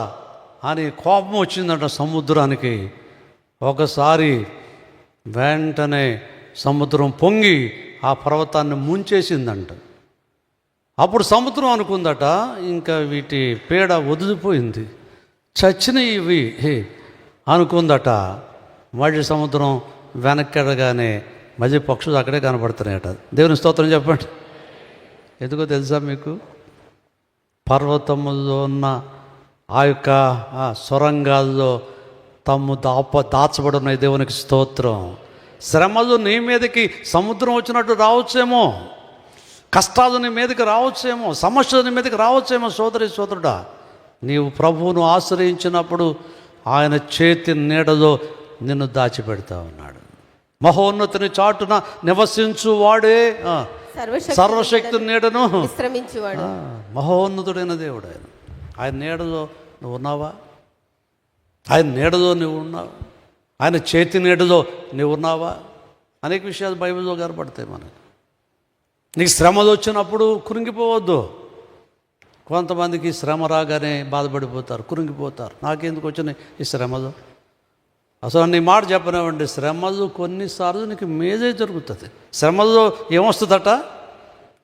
అని కోపం వచ్చిందంట సముద్రానికి. ఒకసారి వెంటనే సముద్రం పొంగి ఆ పర్వతాన్ని ముంచేసిందంట. అప్పుడు సముద్రం అనుకుందట, ఇంకా వీటి పీడ వదిలిపోయింది, చచ్చినవి ఇవి అనుకుందట. మళ్ళీ సముద్రం వెనక్కెడగానే మళ్ళీ పక్షులు అక్కడే కనపడుతున్నాయట. దేవుని స్తోత్రం చెప్పండి. ఎందుకో తెలుసా మీకు? పర్వతములో ఉన్న ఆ యొక్క సొరంగాల్లో దాచబడి ఉన్నాయి. దేవునికి స్తోత్రం. శ్రమలు నీ మీదకి సముద్రం వచ్చినట్టు రావచ్చేమో, కష్టాలు నీ మీదకి రావచ్చేమో, సమస్యలు నీ మీదకి రావచ్చేమో. సోదరుడా, నీవు ప్రభువును ఆశ్రయించినప్పుడు ఆయన చేతి నీడలో నిన్ను దాచిపెడతా ఉన్నాడు. మహోన్నతుని చాటున నివసించు వాడే సర్వశక్తి నీడను విశ్రమించువాడు. మహోన్నతుడైన దేవుడు ఆయన. ఆయన నీడలో నువ్వు ఉన్నావా? ఆయన నీడలో నువ్వు ఉన్నావు? ఆయన చేతి నీడలో నీవు ఉన్నావా? అనేక విషయాలు బైబిల్లో కనపడతాయి మనకు. నీకు శ్రమలు వచ్చినప్పుడు కృంగిపోవద్దు. కొంతమందికి శ్రమ రాగానే బాధపడిపోతారు, కృంగిపోతారు. నాకెందుకు వచ్చినాయి ఈ శ్రమలు? అసలు నీ మాట చెప్పనివ్వండి, శ్రమలు కొన్నిసార్లు నీకు మేజే జరుగుతుంది. శ్రమల్లో ఏమొస్తుందట?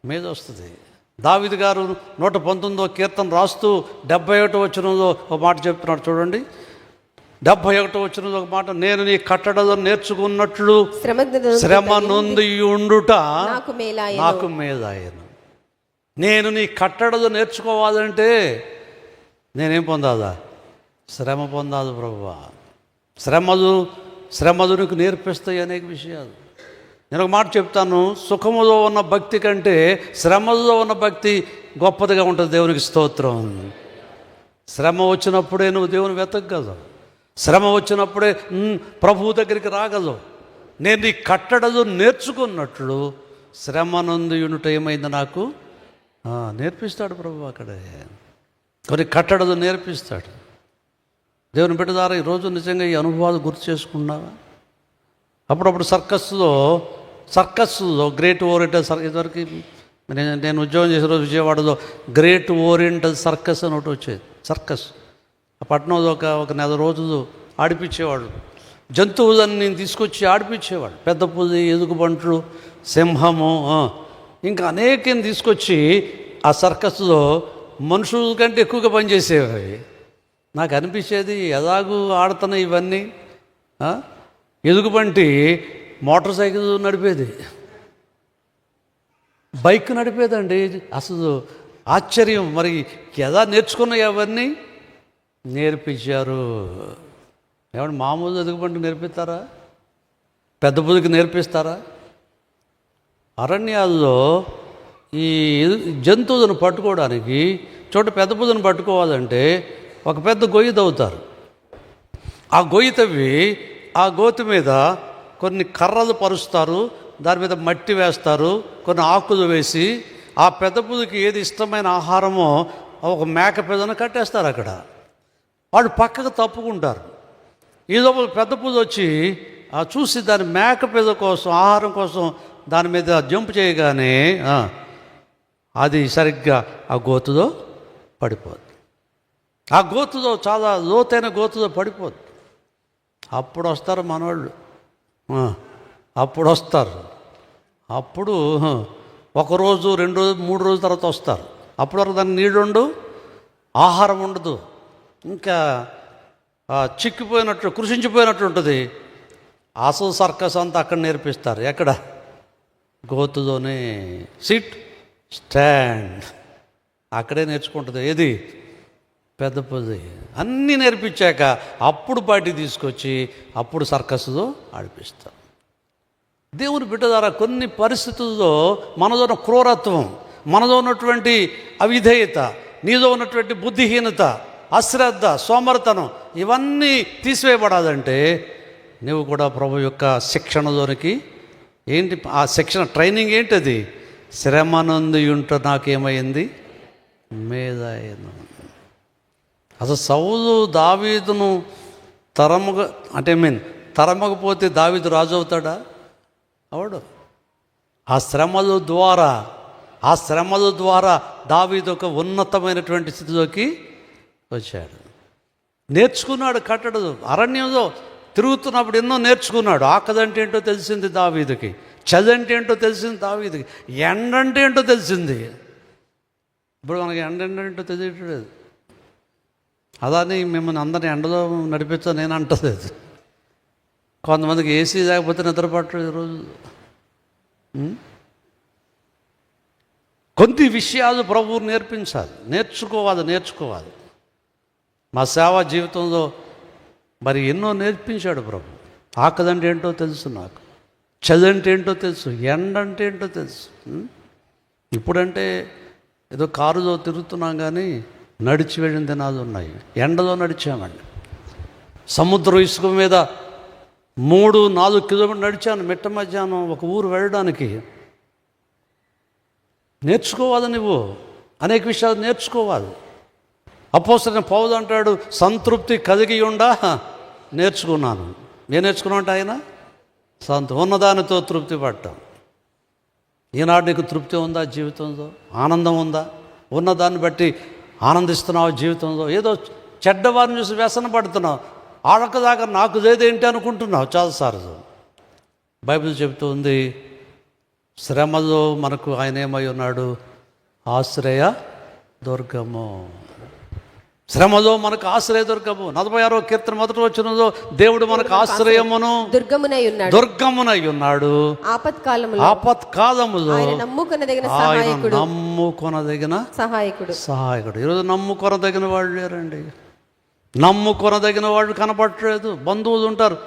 మేజే వస్తుంది. దావీదు గారు 119వ కీర్తన రాస్తూ 71వ వచనంలో ఒక మాట చెప్తున్నాడు చూడండి. 71వ వచనంలో ఒక మాట, నేను నీ కట్టడలో నేర్చుకున్నట్లు శ్రమ నొంది ఉండుట నాకు మేలాయను. నేను నీ కట్టడలో నేర్చుకోవాలంటే నేనేం పొందాలా? శ్రమ పొందాలి ప్రభువా. శ్రమలు నీకు నేర్పిస్తాయి అనేక విషయాలు. నేను ఒక మాట చెప్తాను, సుఖములో ఉన్న భక్తి కంటే శ్రమల్లో ఉన్న భక్తి గొప్పదిగా ఉంటుంది. దేవునికి స్తోత్రం. శ్రమ వచ్చినప్పుడే నువ్వు దేవుని వెతకగలవు. శ్రమ వచ్చినప్పుడే ప్రభువు దగ్గరికి రాగలవు. నేను నీ కట్టడలు నేర్చుకున్నట్లు శ్రమ నందు యూనిట్ ఏమైంది నాకు నేర్పిస్తాడు ప్రభు. అక్కడే కొన్ని కట్టడలు నేర్పిస్తాడు. దేవుని బిడ్డ ద్వారా ఈరోజు నిజంగా ఈ అనుభవాలు గుర్తు చేసుకున్నావా? అప్పుడప్పుడు సర్కస్లో గ్రేట్ ఓరియంటల్ సర్కస్, ఇదివరకు నేను ఉద్యోగం చేసే రోజు విజయవాడలో గ్రేట్ ఓరియంటల్ సర్కస్ అని ఒకటి వచ్చేది. సర్కస్ ఆ పట్టణంలో ఒక నెల రోజులు ఆడిపించేవాడు. జంతువులన్నీ తీసుకొచ్చి ఆడిపించేవాడు. పెద్ద పులి, ఎలుగుబంట్లు, సింహము, ఇంకా అనేకం తీసుకొచ్చి ఆ సర్కస్లో మనుషుల కంటే ఎక్కువగా పనిచేసేవి. నాకు అనిపించేది, ఎలాగూ ఆడుతున్న ఇవన్నీ. ఎలుగుబంటి మోటార్ సైకిల్ నడిపేది, బైక్ నడిపేదండి. అసలు ఆశ్చర్యం. మరి ఎలా నేర్చుకున్నాయి అవన్నీ? నేర్పించారు. ఏమంటే మామూలు ఎలుగుబంటికి నేర్పిస్తారా? పెద్ద పులికి నేర్పిస్తారా? అరణ్యాల్లో ఈ జంతువులను పట్టుకోవడానికి పెద్ద పులిని పట్టుకోవాలంటే ఒక పెద్ద గొయ్యి తవ్వుతారు. ఆ గొయ్యి తవ్వి ఆ గోతి మీద కొన్ని కర్రలు పరుస్తారు, దాని మీద మట్టి వేస్తారు, కొన్ని ఆకులు వేసి ఆ పెద్ద పులికి ఏది ఇష్టమైన ఆహారమో ఒక మేక పెదను కట్టేస్తారు. అక్కడ వాడు పక్కకు తప్పుకుంటారు. ఈ లోపల పెద్ద పులి వచ్చి చూసి దాని మేక పెద కోసం, ఆహారం కోసం దాని మీద జంప్ చేయగానే అది సరిగ్గా ఆ గోతులో పడిపోద్ది. ఆ గోతులో, చాలా లోతైన గోతులో పడిపోద్ది. అప్పుడు వస్తారు మనవాళ్ళు. అప్పుడు ఒకరోజు, 2 రోజులు, 3 రోజుల తర్వాత వస్తారు. అప్పటి వరకు దానికి నీళ్ళు ఉండు, ఆహారం ఉండదు, ఇంకా చిక్కిపోయినట్టు, కృషించిపోయినట్టు ఉంటుంది. అసలు సర్కస్ అంతా అక్కడ నేర్పిస్తారు. ఎక్కడ? గోతులోనే. సిట్, స్టాండ్, అక్కడే నేర్చుకుంటుంది. ఏది? పెద్ద పులి. అన్నీ నేర్పించాక అప్పుడు బయటికి తీసుకొచ్చి అప్పుడు సర్కస్లో ఆడిపిస్తారు. దేవుని బిడ్డ ద్వారా కొన్ని పరిస్థితుల్లో మనలో ఉన్న క్రూరత్వం, మనలో ఉన్నటువంటి అవిధేయత, నీలో ఉన్నటువంటి బుద్ధిహీనత, అశ్రద్ధ, సోమరతనం, ఇవన్నీ తీసివేయబడాలంటే నువ్వు కూడా ప్రభు యొక్క శిక్షణలోనికి ఏంటి? ఆ శిక్షణ ట్రైనింగ్ ఏంటది? శ్రమనందు ఉంట నాకేమైంది? మేదాయను. అసలు సౌలు దావీదును తరమకపోతే దావీదు రాజు అవుతాడా? అవడు. ఆ శ్రమల ద్వారా దావీదు ఒక ఉన్నతమైనటువంటి స్థితిలోకి వచ్చాడు. నేర్చుకున్నాడు కట్టడలు. అరణ్యంలో తిరుగుతున్నప్పుడు ఎన్నో నేర్చుకున్నాడు. ఆకదంటే ఏంటో తెలిసింది దావీదుకి, చదంటే ఏంటో తెలిసింది దావీదుకి, ఎండంటే ఏంటో తెలిసింది. ఇప్పుడు మనకి ఎండంటో తెలియట్లేదు. అలానే మిమ్మల్ని అందరినీ ఎండలో నడిపించా నేను అంటలేదు. కొంతమందికి ఏసీ లేకపోతే నిద్రపట్టలేదు ఈరోజు. కొన్ని విషయాలు ప్రభువు నేర్చుకోవాలి. మా సేవా జీవితంలో మరి ఎన్నో నేర్పించాడు ప్రభు. ఆకదంటే ఏంటో తెలుసు నాకు, చదంటే ఏంటో తెలుసు, ఎండంటే ఏంటో తెలుసు. ఇప్పుడంటే ఏదో కారులో తిరుగుతున్నాం కానీ నడిచి వెళ్ళిన దినాలు ఉన్నాయి. ఎండలో నడిచామండి. సముద్రం ఇసుక మీద 3-4 కిలోమీటర్లు నడిచాను మిట్ట మధ్యాహ్నం ఒక ఊరు వెళ్ళడానికి. నేర్చుకోవాలి. నువ్వు అనేక విషయాలు నేర్చుకోవాలి. అపోస్తలుడైన పౌలు అంటాడు, సంతృప్తి కలిగి ఉండా నేర్చుకున్నాను. ఏం నేర్చుకున్నామంటే ఆయన ఉన్నదానితో తృప్తి పడ్డాం. ఈనాడు నీకు తృప్తి ఉందా జీవితంలో? ఆనందం ఉందా? ఉన్నదాన్ని బట్టి ఆనందిస్తున్నావు జీవితంలో? ఏదో చెడ్డవారిని చూసి వ్యసన పడుతున్నావు, ఆడకదాకా నాకు లేదేంటి అనుకుంటున్నావు చాలాసార్లు. బైబిల్ చెబుతూ ఉంది, శ్రమలో మనకు ఆయన ఏమై ఉన్నాడు? ఆశ్రయ దుర్గము. శ్రమలో మనకు ఆశ్రయ దుర్గము. 46వ కీర్తన 1వ వచనంలో దేవుడు మనకు ఆశ్రయమును దుర్గమునై ఉన్నాడు. ఆపత్కాలములో ఆయన నమ్ముకొనదగిన సహాయకుడు. ఈరోజు నమ్ముకొనదగిన వాళ్ళు లేరండి. నమ్ముకొనదగిన వాళ్ళు కనపడట్లేదు. బంధువులు ఉంటారు,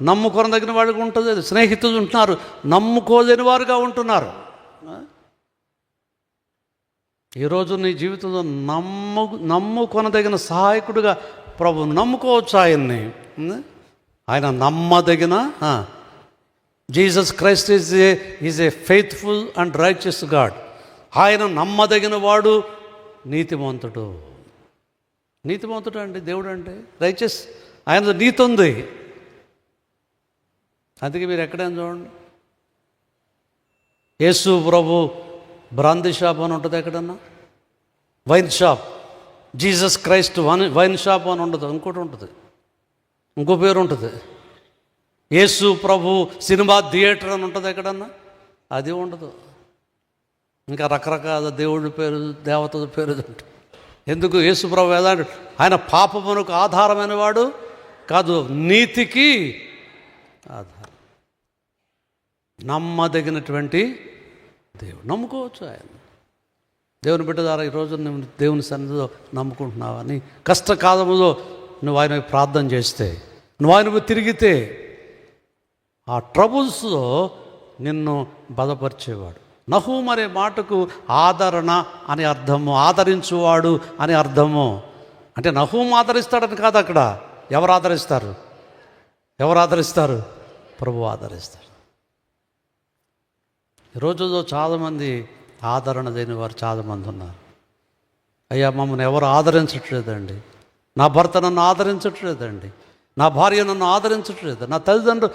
నమ్ముకొనదగిన వాళ్ళకి ఉంటుంది. స్నేహితులు ఉంటున్నారు, నమ్ముకోలేని వారుగా ఉంటున్నారు. ఈరోజు నీ జీవితంలో నమ్ముకొనదగిన సహాయకుడిగా ప్రభువును నమ్ముకోవచ్చు. ఆయన్ని, ఆయన నమ్మదగిన Jesus Christ is a faithful and righteous God. ఆయన నమ్మదగిన వాడు, నీతిమంతుడు. నీతిమంతుడు అండి దేవుడు అంటే, రైచియస్. ఆయన నీతి ఉంది. అందుకే మీరు ఎక్కడైనా చూడండి, యేసు ప్రభు బ్రాందీ షాప్ అని ఉంటుంది ఎక్కడన్నా, wine shop. Jesus Christ wine shop అని ఉండదు, ఇంకోటి ఉంటుంది, ఇంకో పేరు ఉంటుంది. యేసు ప్రభు సినిమా థియేటర్ అని ఉంటుంది ఎక్కడన్నా, అది ఉండదు. ఇంకా రకరకాల దేవుడి పేరు, దేవతల పేరు ఉంటుంది. ఎందుకు? యేసు ప్రభు ఎలాంటి? ఆయన పాపమునకు ఆధారమైన వాడు కాదు, నీతికి ఆధారం. నమ్మదగినటువంటి దేవుడు. నమ్ముకోవచ్చు ఆయన. దేవుని బిడ్డ ద్వారా ఈరోజు నువ్వు దేవుని సన్నిధిలో నమ్ముకుంటున్నావా? నీ కష్టకాలంలో నువ్వు ఆయన ప్రార్థన చేస్తే, నువ్వు ఆయన తిరిగితే, ఆ ట్రబుల్స్లో నిన్ను బలపరిచేవాడు. నహూము అనే మాటకు ఆదరణ అని అర్థము, ఆదరించువాడు అని అర్థము. అంటే నహూము ఆదరిస్తాడని కాదు అక్కడ. ఎవరు ఆదరిస్తారు? ఎవరు ఆదరిస్తారు? ప్రభువు ఆదరిస్తాడు. ఈరోజులో చాలామంది ఆదరణ లేని వారు చాలామంది ఉన్నారు. అయ్యా, మమ్మల్ని ఎవరు ఆదరించట్లేదండి, నా భర్త నన్ను ఆదరించట్లేదండి, నా భార్య నన్ను ఆదరించట్లేదు, నా తల్లిదండ్రులు,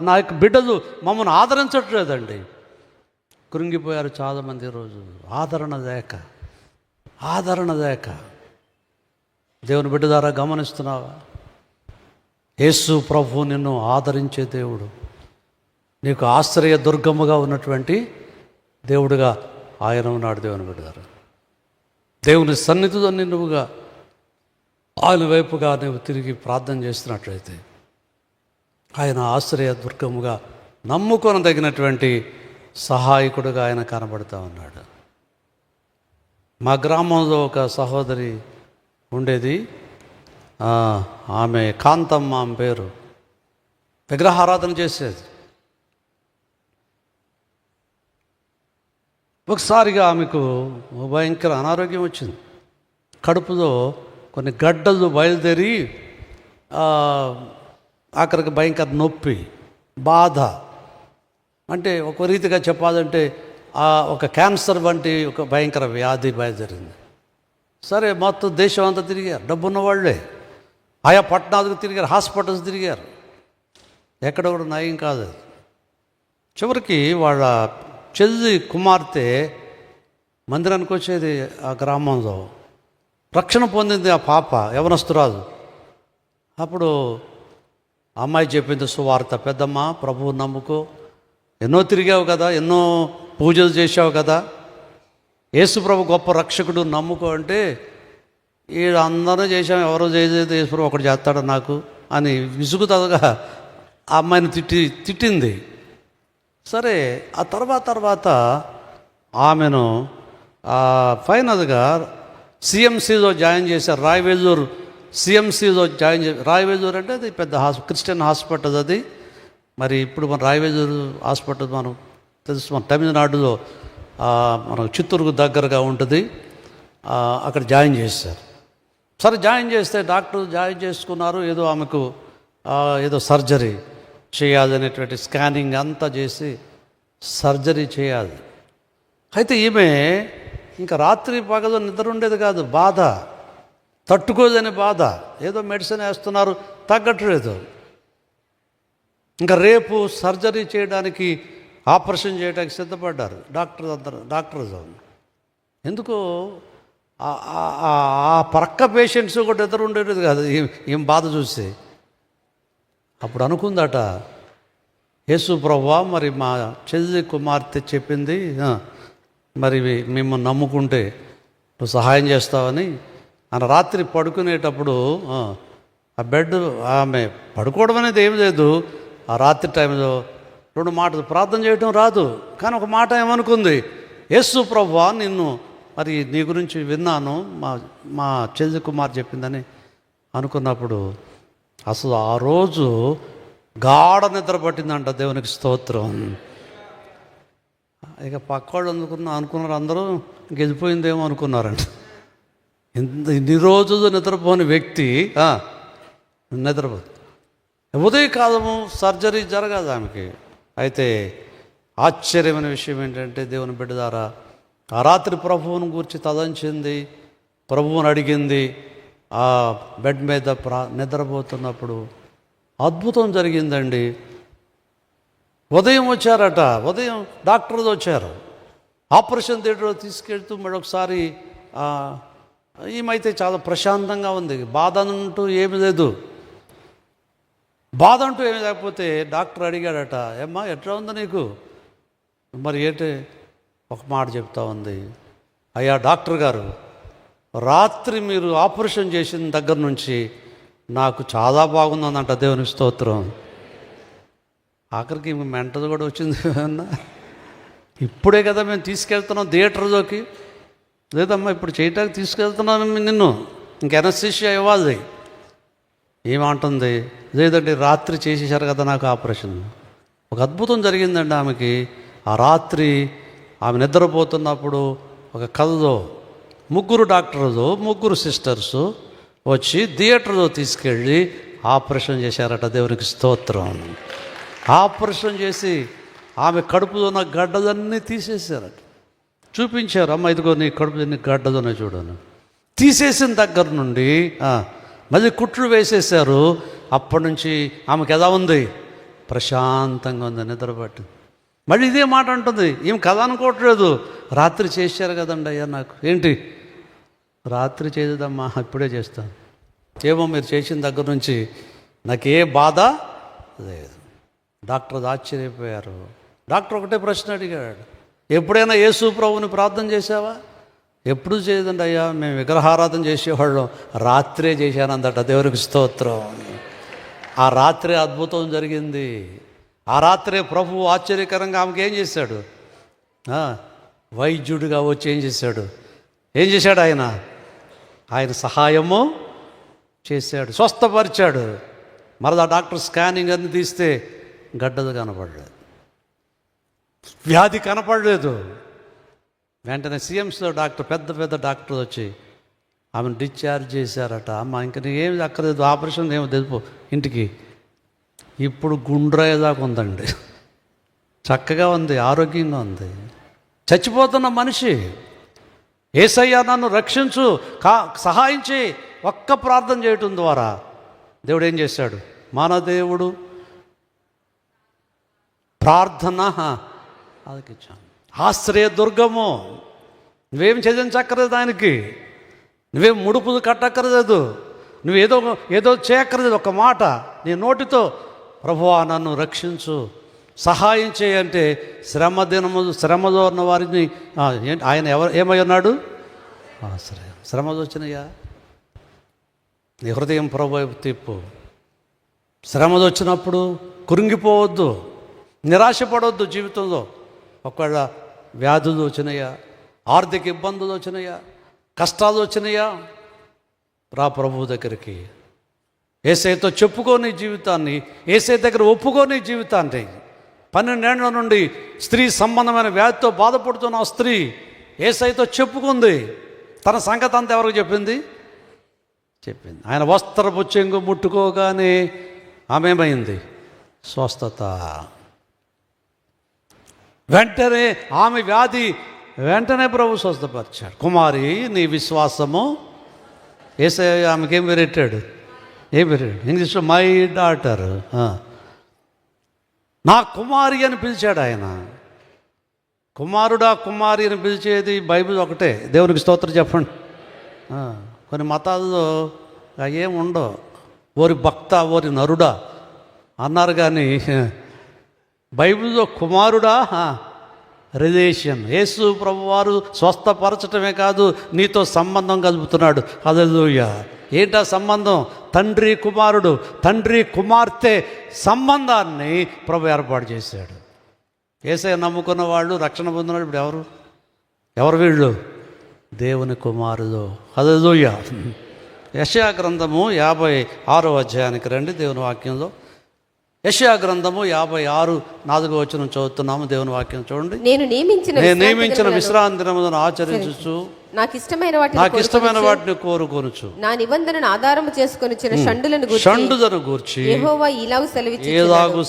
నా యొక్క బిడ్డలు మమ్మల్ని ఆదరించట్లేదండి. కృంగిపోయారు చాలామంది ఈరోజు. ఆదరణ లేక. దేవుని బిడ్డ ద్వారా గమనిస్తున్నావా? యేసు ప్రభు నిన్ను ఆదరించే దేవుడు, నీకు ఆశ్రయ దుర్గముగా ఉన్నటువంటి దేవుడుగా ఆయన ఉన్నాడు. దేవుని బిడ్డ ద్వారా దేవుని సన్నిధిలో నిన్నుగా ఆయన వైపుగా నువ్వు తిరిగి ప్రార్థన చేస్తున్నట్లయితే, ఆయన ఆశ్రయ దుర్గముగా నమ్ముకొనదగినటువంటి సహాయకుడుగా ఆయన కనబడుతూ ఉన్నాడు. మా గ్రామంలో ఒక సహోదరి ఉండేది, ఆమె కాంతమ్మ ఆమె పేరు. విగ్రహారాధన చేసేది. ఒకసారిగా ఆమెకు భయంకర అనారోగ్యం వచ్చింది. కడుపులో కొన్ని గడ్డలు బయలుదేరి ఆఖరికి భయంకర నొప్పి, బాధ. అంటే ఒక రీతిగా చెప్పాలంటే ఒక క్యాన్సర్ వంటి ఒక భయంకర వ్యాధి బయలుదేరింది. సరే, మొత్తం దేశం అంతా తిరిగారు, డబ్బున్న వాళ్ళే. ఆయా పట్టణాలకు తిరిగారు, హాస్పిటల్స్ తిరిగారు, ఎక్కడ కూడా నయం కాదు. చివరికి వాళ్ళ చెల్లి కుమార్తె మందిరానికి వచ్చేది. ఆ గ్రామంలో రక్షణ పొందింది ఆ పాప, యవనస్తురాలు. అప్పుడు అమ్మాయి చెప్పింది సువార్త, పెద్దమ్మ ప్రభువు నమ్ముకో, ఎన్నో తిరిగావు కదా, ఎన్నో పూజలు చేసావు కదా, యేసు ప్రభు గొప్ప రక్షకుడు, నమ్ముకో అంటే, ఈ అందరూ చేసాం, ఎవరో చేయలేదు, యేసు ప్రభు ఒకటి చేస్తాడు నాకు అని విసుగుతగా ఆ అమ్మాయిని తిట్టింది. సరే, ఆ తర్వాత ఆమెను ఫైనల్గా సిఎంసిలో జాయిన్ చేశారు. రాయవేలూరు సిఎంసిలో జాయిన్ చేశారు. రాయవేలూరు అంటే అది పెద్ద క్రిస్టియన్ హాస్పిటల్ అది. మరి ఇప్పుడు మన రాయవేలూరు హాస్పిటల్ మనం తెలుసు, మన తమిళనాడులో మనకు చిత్తూరుకు దగ్గరగా ఉంటుంది. అక్కడ జాయిన్ చేశారు. సరే, జాయిన్ చేస్తే డాక్టర్ జాయిన్ చేసుకున్నారు. ఏదో ఆమెకు ఏదో సర్జరీ చేయాలనేటువంటి స్కానింగ్ అంతా చేసి సర్జరీ చేయాలి. అయితే ఈమె ఇంకా రాత్రి పగలు నిద్ర ఉండేది కాదు, బాధ తట్టుకోలేని బాధ. ఏదో మెడిసిన్ వేస్తున్నారు, తగ్గట్లేదు. ఇంకా రేపు సర్జరీ చేయడానికి, ఆపరేషన్ చేయడానికి సిద్ధపడ్డారు డాక్టర్స్. ఎందుకు ఆ పక్క పేషెంట్స్ కూడా ఎదురు ఉండేది కాదు ఏం బాధ చూసి. అప్పుడు అనుకుందట, యేసు ప్రభువా, మరి మా చెల్లి కుమార్తె చెప్పింది, మరి మిమ్మల్ని నమ్ముకుంటే నువ్వు సహాయం చేస్తావని. ఆయన రాత్రి పడుకునేటప్పుడు ఆ బెడ్, ఆమె పడుకోవడం అనేది ఏం లేదు, ఆ రాత్రి టైంలో 2 మాటలు ప్రార్థన చేయడం రాదు, కానీ ఒక మాట ఏమనుకుంది, యేసు ప్రభువా, నిన్ను మరి నీ గురించి విన్నాను, మా చెల్లి కుమార్ చెప్పిందని అనుకున్నప్పుడు అసలు ఆ రోజు గాఢ నిద్ర పట్టిందంట. దేవునికి స్తోత్రం. ఇక పక్కోళ్ళు అనుకున్నారు అందరూ గెలిపోయిందేమో అనుకున్నారంట. ఇన్ని రోజులు నిద్రపోని వ్యక్తి నిద్రపోతుంది. ఉదయకాలము సర్జరీ జరగదు ఆమెకి. అయితే ఆశ్చర్యమైన విషయం ఏంటంటే, దేవుని బిడ్డ ద్వారా ఆ రాత్రి ప్రభువును గురించి తలంచింది, ప్రభువుని అడిగింది. ఆ బెడ్ మీద నిద్రపోతున్నప్పుడు అద్భుతం జరిగిందండి. ఉదయం వచ్చారట, ఉదయం డాక్టర్లు వచ్చారు, ఆపరేషన్ థియేటర్లో తీసుకెళ్తూ మరొకసారి ఈమైతే చాలా ప్రశాంతంగా ఉంది, బాధ అంటూ ఏమి లేదు. బాధ అంటూ ఏమి లేకపోతే డాక్టర్ అడిగాడట, ఏమ్మా ఎట్లా ఉంది నీకు? మరి ఏంటి ఒక మాట చెప్తా ఉంది, అయ్యా డాక్టర్ గారు, రాత్రి మీరు ఆపరేషన్ చేసిన దగ్గర నుంచి నాకు చాలా బాగుందంట. దేవుని స్తోత్రం. ఆఖరికి మెంటది కూడా వచ్చింది అన్న. ఇప్పుడే కదా మేము తీసుకెళ్తున్నాం థియేటర్లోకి. లేదమ్మా, ఇప్పుడు చేయటానికి తీసుకెళ్తున్నాను నిన్ను, ఇంక ఎనస్థీషియా ఇవ్వాలి. ఏమంటుంది, లేదండి రాత్రి చేసేసారు కదా నాకు ఆపరేషన్. ఒక అద్భుతం జరిగిందండి ఆమెకి. ఆ రాత్రి ఆమె నిద్రపోతున్నప్పుడు ఒక కల్లో 3 డాక్టర్లు 3 సిస్టర్స్ వచ్చి థియేటర్లో తీసుకెళ్ళి ఆపరేషన్ చేశారట. దేవునికి స్తోత్రం. ఆపరేషన్ చేసి ఆమె కడుపులో ఉన్న గడ్డలన్నీ తీసేసారట. చూపించారు, అమ్మ ఇదిగో నీ కడుపు ఎన్ని గడ్డలున్నాయి చూడను. తీసేసిన దగ్గర నుండి మళ్ళీ కుట్లు వేసేసారు. అప్పటి నుంచి ఆమెకు ఎలా ఉంది? ప్రశాంతంగా ఉంది, నిద్రపట్టింది. మళ్ళీ ఇదే మాట అంటుంది, ఏం కథ అనుకోవట్లేదు, రాత్రి చేశారు కదండి అయ్యా నాకు. ఏంటి రాత్రి చేయదమ్మా, ఇప్పుడే చేస్తాను. ఏమో మీరు చేసిన దగ్గర నుంచి నాకే బాధ లేదు. డాక్టర్ ఆశ్చర్యపోయారు. డాక్టర్ ఒకటే ప్రశ్న అడిగాడు, ఎప్పుడైనా యేసు ప్రభువుని ప్రార్థన చేసావా? ఎప్పుడు చేయదండి అయ్యా, మేము విగ్రహారాధన చేసేవాళ్ళం, రాత్రే చేశానందట. దేవునికి స్తోత్రం. ఆ రాత్రే అద్భుతం జరిగింది. ఆ రాత్రే ప్రభువు ఆశ్చర్యకరంగా ఆమెకి ఏం చేశాడు? వైద్యుడిగా వచ్చి ఏం చేశాడు? ఆయన సహాయము చేశాడు, స్వస్థపరిచాడు. మరలా డాక్టర్ స్కానింగ్ అన్ని తీస్తే గడ్డలు కనపడలేదు, వ్యాధి కనపడలేదు. వెంటనే సిఎంస్లో పెద్ద డాక్టర్ వచ్చి ఆమెను డిశ్చార్జ్ చేశారట. అమ్మ ఇంక నీకేమి అక్కర్లేదు, ఆపరేషన్ ఏమో తెలుపు ఇంటికి. ఇప్పుడు గుండ్రయ్యేదాకా ఉందండి, చక్కగా ఉంది, ఆరోగ్యంగా ఉంది. చచ్చిపోతున్న మనిషి, యేసయ్యా నన్ను రక్షించు, సహాయం చేయి, ఒక్క ప్రార్థన చేయటం ద్వారా దేవుడు ఏం చేశాడు? మన దేవుడు ప్రార్థన ఆలకించాను. ఆశ్రయ దుర్గము. నువ్వేం చెల్లించక్కర్లేదు ఆయనకి, నువ్వేం ముడుపులు కట్టక్కర్లేదు, నువ్వేదో చేయక్కర్లేదు. ఒక మాట నీ నోటితో, ప్రభువా నన్ను రక్షించు, సహాయం చేయంటే శ్రమలో ఉన్న వారిని ఆయన ఏమై ఉన్నాడు? ఆశ్రయం. శ్రమలు వచ్చినాయా? నీ హృదయం ప్రభు వైపు తిప్పు. శ్రమలు వచ్చినప్పుడు కురింగిపోవద్దు, నిరాశపడవద్దు. జీవితంలో ఒకవేళ వ్యాధులు వచ్చినాయా, ఆర్థిక ఇబ్బందులు వచ్చినాయా, కష్టాలు వచ్చినాయా, రా ప్రభువు దగ్గరికి. యేసయ్యతో చెప్పుకోని జీవితాన్ని, యేసయ్య దగ్గర ఒప్పుకోని జీవితాన్ని. 12 ఏళ్ల నుండి స్త్రీ సంబంధమైన వ్యాధితో బాధపడుతున్న ఆ స్త్రీ యేసయ్యతో చెప్పుకుంది. తన సంగతి అంతా ఎవరికి చెప్పింది? ఆయన వస్త్రపు చెంగు ముట్టుకోగానే ఆమె ఏమైంది? స్వస్థత. వెంటనే ఆమె వ్యాధి వెంటనే ప్రభు స్వస్థపరిచాడు. కుమారి నీ విశ్వాసము. యేసయ్య ఆమెకి ఏం పెట్టాడు? ఇంగ్లీష్లో మై డాటర్. నా కుమారి అని పిలిచాడు ఆయన. కుమారుడా కుమారి అని పిలిచేది బైబిల్ ఒకటే. దేవునికి స్తోత్రం చెప్పండి. కొన్ని మతాల్లో ఏం ఉండవు, ఓరి భక్త ఓరి నరుడా అన్నారు, కానీ బైబిల్లో కుమారుడా రిలేషన్. యేసు ప్రభువారు స్వస్థపరచటమే కాదు, నీతో సంబంధం కలుపుతున్నాడు. హల్లెలూయా. ఏంటా సంబంధం? తండ్రి కుమారుడు, తండ్రి కుమార్తె సంబంధాన్ని ప్రభు ఏర్పాటు చేశాడు. యేసయ్య నమ్ముకున్న వాళ్ళు, రక్షణ పొందిన ఇప్పుడు ఎవరు వీళ్ళు? దేవుని కుమారులు. హల్లెలూయా. యెషయా గ్రంథము 56వ అధ్యాయానికి రండి. దేవుని వాక్యంలో యెషయా గ్రంథము 56 4వ వచనం చదువుతున్నాము. దేవుని వాక్యం చూడండి. నేను నియమించిన విశ్రాంతి దినములను ఆచరించుచు నాకు ఇష్టమైన వాటిని కోరుకొనుచు నా నిబంధనను ఆధారము చేసుకొని షండులను గూర్చి యెహోవా ఇలాగు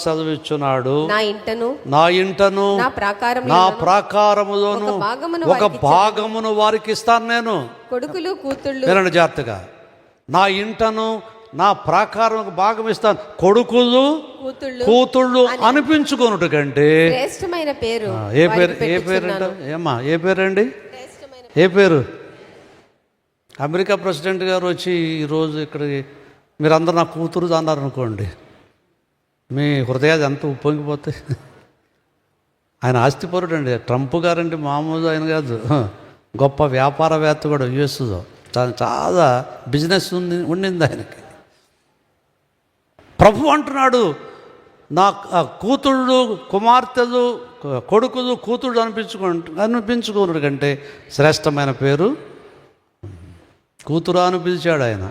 సెలవిచ్చున్నాడు. నా ఇంటను నా ప్రాకారములోను ఒక భాగమును వారికి ఇస్తాను. నేను కొడుకులు కూతుళ్ళు, వినండి జాగ్రత్తగా, నా ఇంటను నా ప్రాకారం భాగం ఇస్తాను. కొడుకులు కూతుళ్ళు అనిపించుకొనుట కంటే శ్రేష్టమైన పేరు. ఏ పేరు అంట? ఏమ్మా ఏ పేరండి? ఏ పేరు? అమెరికా ప్రెసిడెంట్ గారు వచ్చి ఈరోజు ఇక్కడికి మీరందరూ నా కూతురు అన్నారనుకోండి, మీ హృదయాలు ఎంత ఉప్పొంగిపోతాయి. ఆయన ఆస్తిపరుడు అండి. ట్రంప్ గారండి మామూలు ఆయన కాదు, గొప్ప వ్యాపారవేత్త కూడా. యుఎస్లో చాలా బిజినెస్ ఉండింది ఆయనకి. ప్రభు అంటున్నాడు, నా కూతుళ్ళు కుమార్తెలు కొడుకులు కూతుళ్ళు అనిపించుకోనుడు కంటే శ్రేష్టమైన పేరు కూతురు అని పిలిచాడు ఆయన.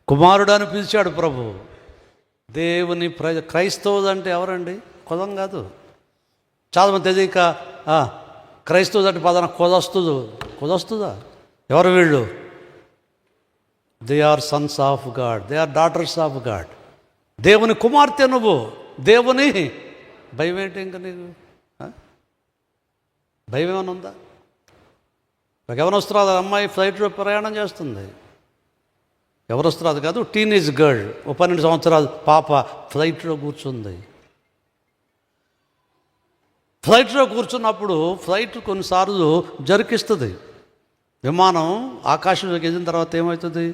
కుమారుడు అని పిలిచాడు ప్రభు. దేవుని క్రైస్తవులు అంటే ఎవరండి? కులం కాదు. చాలామంది తెలియక క్రైస్తవులు అంటే పదన కులస్తుదా? ఎవరు వీళ్ళు? They are sons of God, they are daughters of God. దేవుని కుమార్తె నువ్వు. దేవుని భయం ఏంటి? ఇంకా నీకు భయం ఏమైనా ఉందా? ఎవరు వస్తున్నారు? అమ్మాయి ఫ్లైట్లో ప్రయాణం చేస్తుంది. ఎవరు వస్తున్నారు కాదు, టీనేజ్ గర్ల్, 12 సంవత్సరాలు పాప ఫ్లైట్లో కూర్చుంది. ఫ్లైట్లో కూర్చున్నప్పుడు ఫ్లైట్ కొన్నిసార్లు జరికిస్తుంది. విమానం ఆకాశంలోకి వెళ్ళిన తర్వాత ఏమవుతుంది?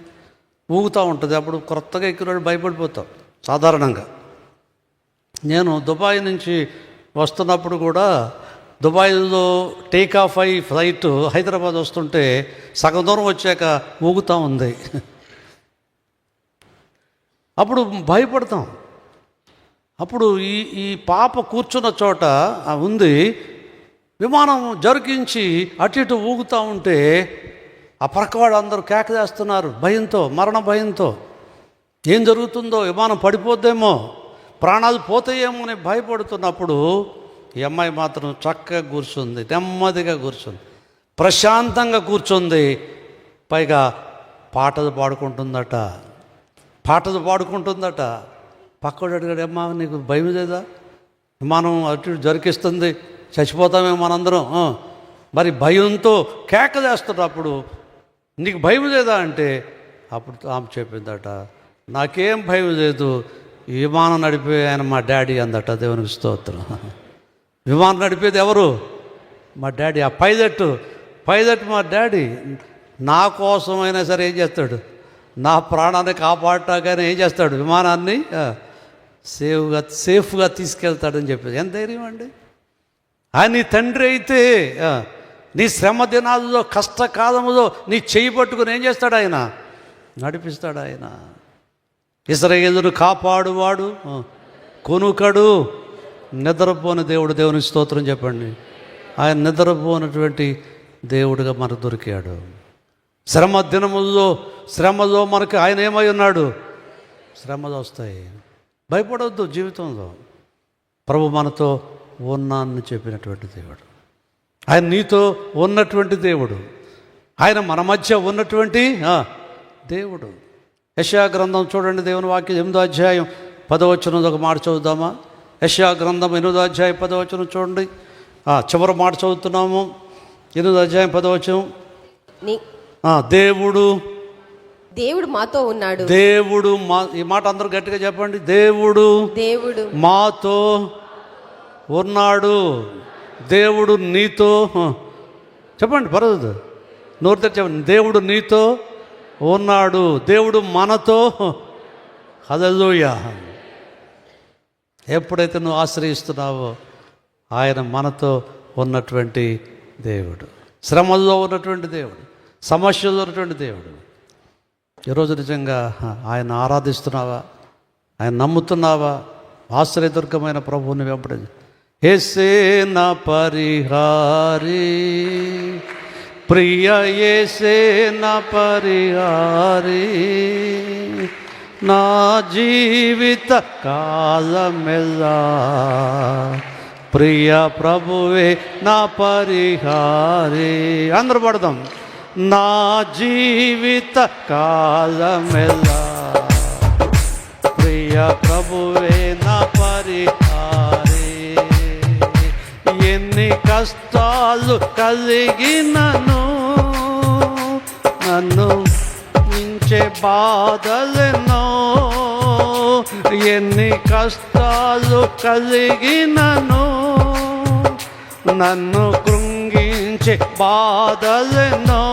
ఊగుతూ ఉంటుంది. అప్పుడు కొత్తగా ఎక్కిన భయపడిపోతాం సాధారణంగా. నేను దుబాయ్ నుంచి వస్తున్నప్పుడు కూడా దుబాయ్లో టేక్ ఆఫ్ అయ్యి ఫ్లైట్ హైదరాబాద్ వస్తుంటే సగం దూరం వచ్చాక ఊగుతూ ఉంది. అప్పుడు భయపడతాం. అప్పుడు ఈ పాప కూర్చున్న చోట ఉంది, విమానం జరికించి అటు ఇటు ఊగుతూ ఉంటే ఆ పక్కవాడు అందరూ కేకలేస్తున్నారు భయంతో, మరణ భయంతో. ఏం జరుగుతుందో, విమానం పడిపోద్దేమో, ప్రాణాలు పోతాయేమో అని భయపడుతున్నప్పుడు ఈ అమ్మాయి మాత్రం చక్కగా కూర్చుంది, నెమ్మదిగా కూర్చుంది, ప్రశాంతంగా కూర్చుంది. పైగా పాటలు పాడుకుంటుందట. పక్కడు అడిగాడు, అమ్మా నీకు భయం లేదా? విమానం అటు ఇటు జరికిస్తుంది, చచ్చిపోతామేమో మనందరం. మరి భయంతో కేకలేస్తున్నప్పుడు నీకు భయం లేదా అంటే అప్పుడు ఆమె చెప్పిందట, నాకేం భయం లేదు, విమానం నడిపే ఆయన మా డాడీ అందట. దేవునికి స్తోత్రం. విమానం నడిపేది ఎవరు? మా డాడీ. ఆ పైలట్ మా డాడీ. నా కోసమైనా సరే ఏం చేస్తాడు? నా ప్రాణాన్ని కాపాడటాగానే ఏం చేస్తాడు? విమానాన్ని సేఫ్గా తీసుకెళ్తాడని చెప్పేది. ఎంత ధైర్యం అండి! ఆయన నీ తండ్రి అయితే నీ శ్రమ దినాల్లో, కష్టకాలంలో నీ చేయి పట్టుకుని ఏం చేస్తాడు? ఆయన నడిపిస్తాడు. ఆయన ఇశ్రాయేలును కాపాడువాడు, కొనుకడు, నిద్రపోని దేవుడు. దేవునికి స్తోత్రం చెప్పండి. ఆయన నిద్రపోనటువంటి దేవుడిగా మనకు దొరికాడు. శ్రమ శ్రమలో మనకి ఆయన ఏమై ఉన్నాడు? శ్రమలు వస్తాయి, భయపడవద్దు. జీవితంలో ప్రభు మనతో ఉన్నానని చెప్పినటువంటి దేవుడు, ఆయన నీతో ఉన్నటువంటి దేవుడు, ఆయన మన మధ్య ఉన్నటువంటి దేవుడు. యెషయా గ్రంథం చూడండి. దేవుని వాక్యం 8వ అధ్యాయం 10వ వచనం ఒక మాట చదువుదామా? యెషయా గ్రంథం 8వ అధ్యాయం 10వ వచనం చూడండి. చివరి మాట చదువుతున్నాము. 8వ అధ్యాయం 10వ వచనం. దేవుడు మాతో ఉన్నాడు. ఈ మాట అందరూ గట్టిగా చెప్పండి. దేవుడు మాతో ఉన్నాడు. దేవుడు నీతో, చెప్పండి పర్వాలేదు, నోరు తెరిచి చెప్పండి. దేవుడు నీతో ఉన్నాడు. దేవుడు మనతో. హల్లెలూయా. ఎప్పుడైతే నువ్వు ఆశ్రయిస్తున్నావో ఆయన మనతో ఉన్నటువంటి దేవుడు, శ్రమల్లో ఉన్నటువంటి దేవుడు, సమస్యల్లో ఉన్నటువంటి దేవుడు. ఈరోజు నిజంగా ఆయన ఆరాధిస్తున్నావా? ఆయన నమ్ముతున్నావా? ఆశ్రయదుర్గమైన ప్రభువుని వెంబడి యేసే నా పరిహారి, ప్రియ యేసే నా పరిహారి, నా జీవిత కాలమెల్లా ప్రియ ప్రభువే నా పరిహారి. అందరూ పడదాం. నా జీవిత కాలమెల్లా ప్రియ ప్రభువే నా పరిహారి. ఎన్ని కష్టాలు కలిగినను, నన్ను మించే బాధలెన్నో, ఎన్ని కష్టాలు కలిగినను, నన్ను కృంగించే బాధలెన్నో,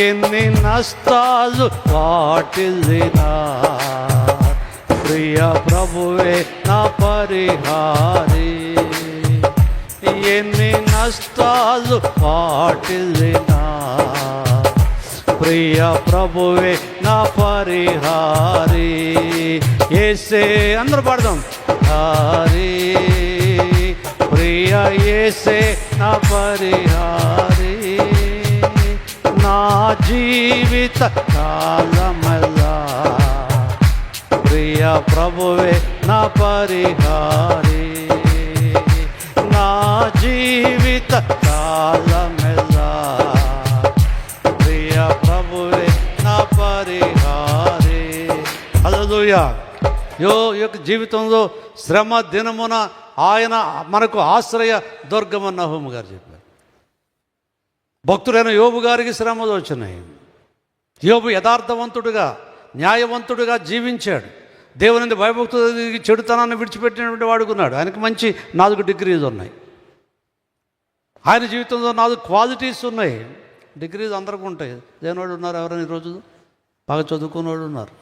ఎన్ని నష్టాలు వాటిల్లినా ప్రియ ప్రభువే నా పరిహారి. ఎన్ని నష్టాలు వాటిల్లినా ప్రియ ప్రభువే నా పరిహారి. యేసే, అందరూ పాడదాం. హరి ప్రియ యేసే నా పరిహారి, నా జీవిత కాలమల్లా ప్రియ ప్రభువే నా పరిహారి, నా జీవిత కాలమెల్లా ప్రియ ప్రభువే నా పరిహారి. హల్లెలూయా. యొక్క జీవితంలో శ్రమ దినమున ఆయన మనకు ఆశ్రయ దుర్గమని నహూము గారు చెప్పారు. భక్తుడైన యోబు గారికి శ్రమలు వచ్చినాయి. యోబు యథార్థవంతుడిగా, న్యాయవంతుడిగా జీవించాడు. దేవుని భయభక్తుడికి చెడుతనాన్ని విడిచిపెట్టినటువంటి వాడుకున్నాడు. ఆయనకు మంచి 4 డిగ్రీలు ఉన్నాయి. ఆయన జీవితంలో 4 క్వాలిటీస్ ఉన్నాయి. డిగ్రీలు అందరికీ ఉంటాయి. లేనివాడు ఉన్నారు ఎవరైనా ఈరోజు? బాగా చదువుకున్న వాళ్ళు ఉన్నారు.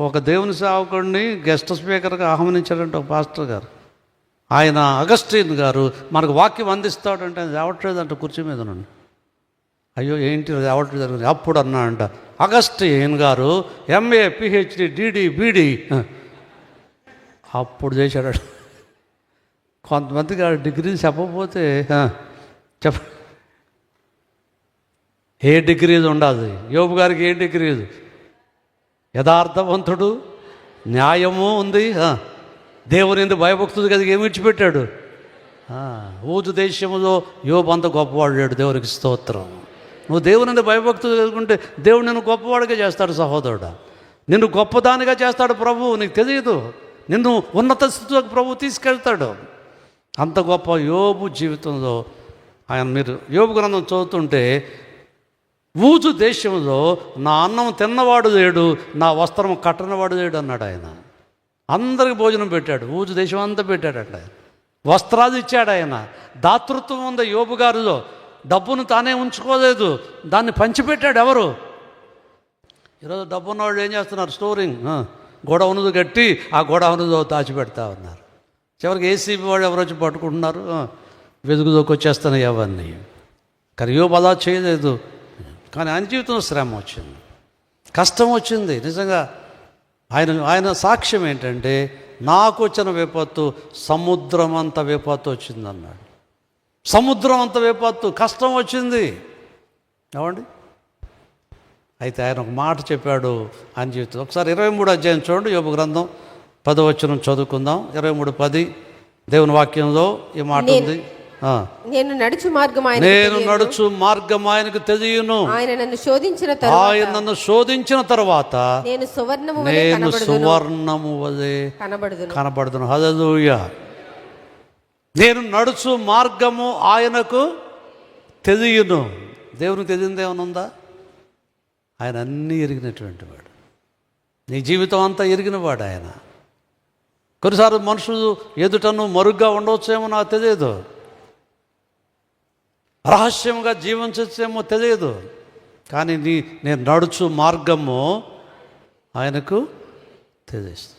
ఒక దేవుని సేవకుడిని గెస్ట్ స్పీకర్గా ఆహ్వానించాడంటే ఒక పాస్టర్ గారు. ఆయన అగస్టిన్ గారు మనకు వాక్యం అందిస్తాడంటే ఆయన లేవట్లేదంట కుర్చీ మీద నుండి. అయ్యో ఏంటి లేవట్లేదు? అప్పుడు అన్నా అంట, అగస్టిన్ గారు MA PhD DD BD అప్పుడు చేశాడు. కొంతమందికి డిగ్రీలు చెప్పకపోతే చెప్ప, ఏ డిగ్రీలు ఉండాలి? యోబు గారికి ఏ డిగ్రీలు? యథార్థవంతుడు, న్యాయము ఉంది, దేవుని ఎందుకు భయభక్తుడు కదా. ఏమి విడిచిపెట్టాడు? ఊజు దేశంలో యోబు అంత గొప్పవాడు లేడు. దేవునికి స్తోత్రం. నువ్వు దేవుని ఎందుకు భయభక్తులు కలుగుకుంటే దేవుడు నిన్ను గొప్పవాడిగా చేస్తాడు సహోదరుడా. నిన్ను గొప్పదానిగా చేస్తాడు ప్రభువు. నీకు తెలియదు, నిన్ను ఉన్నత స్థితిలోకి ప్రభువు తీసుకెళ్తాడు. అంత గొప్ప యోబు జీవితంలో ఆయన, మీరు యోబు గ్రంథం చదువుతుంటే, ఊజు దేశంలో నా అన్నం తిన్నవాడు లేడు, నా వస్త్రం కట్టనవాడు లేడు అన్నాడు ఆయన. అందరికి భోజనం పెట్టాడు. ఊజు దేశం అంతా పెట్టాడట. వస్త్రాలు ఇచ్చాడు ఆయన. దాతృత్వం ఉంది యోబు గారిలో. డబ్బును తానే ఉంచుకోలేదు, దాన్ని పంచిపెట్టాడు. ఎవరు? ఈరోజు డబ్బు ఉన్నవాళ్ళు ఏం చేస్తున్నారు? స్టోరింగ్, గొడవను కట్టి ఆ గొడవను దాచిపెడతా ఉన్నారు. చివరికి ఏసీబీ వాళ్ళు ఎవరు వచ్చి పట్టుకుంటున్నారు, వెలుగులోకి వచ్చేస్తున్నాయి అవన్నీ. కానీ యోబు అలా చేయలేదు. కానీ ఆయన జీవితంలో శ్రమ వచ్చింది, కష్టం వచ్చింది. నిజంగా ఆయన సాక్ష్యం ఏంటంటే, నాకు వచ్చిన విపత్తు సముద్రం అంత విపత్తు వచ్చిందన్నాడు. సముద్రం అంత విపత్తు, కష్టం వచ్చింది. ఏమండి? అయితే ఆయన ఒక మాట చెప్పాడు ఆయన జీవితంలో. ఒకసారి 23వ అధ్యాయం చూడండి, యోబు గ్రంథం 10వ వచనం చదువుకుందాం. 23:10 దేవుని వాక్యంలో ఈ మాట ఉంది. నేను నడుచు మార్గం ఆయనకు తెలియను. ఆయన నన్ను శోధించిన తరువాత నేను సువర్ణము వలె కనబడుదును. హల్లెలూయా. నేను నడుచు మార్గము ఆయనకు తెలియను. దేవునికి తెలియనిది ఏమైనా ఉందా? ఆయన అన్నీ ఎరిగినటువంటి వాడు. నీ జీవితం అంతా ఎరిగినవాడు ఆయన. కొన్నిసార్లు మనుషులు ఎదుటను మరుగ్గా ఉండవచ్చేమో నాకు తెలియదు, రహస్యంగా జీవించచ్చేమో తెలియదు, కానీ నేను నడుచు మార్గము ఆయనకు తెలుసు.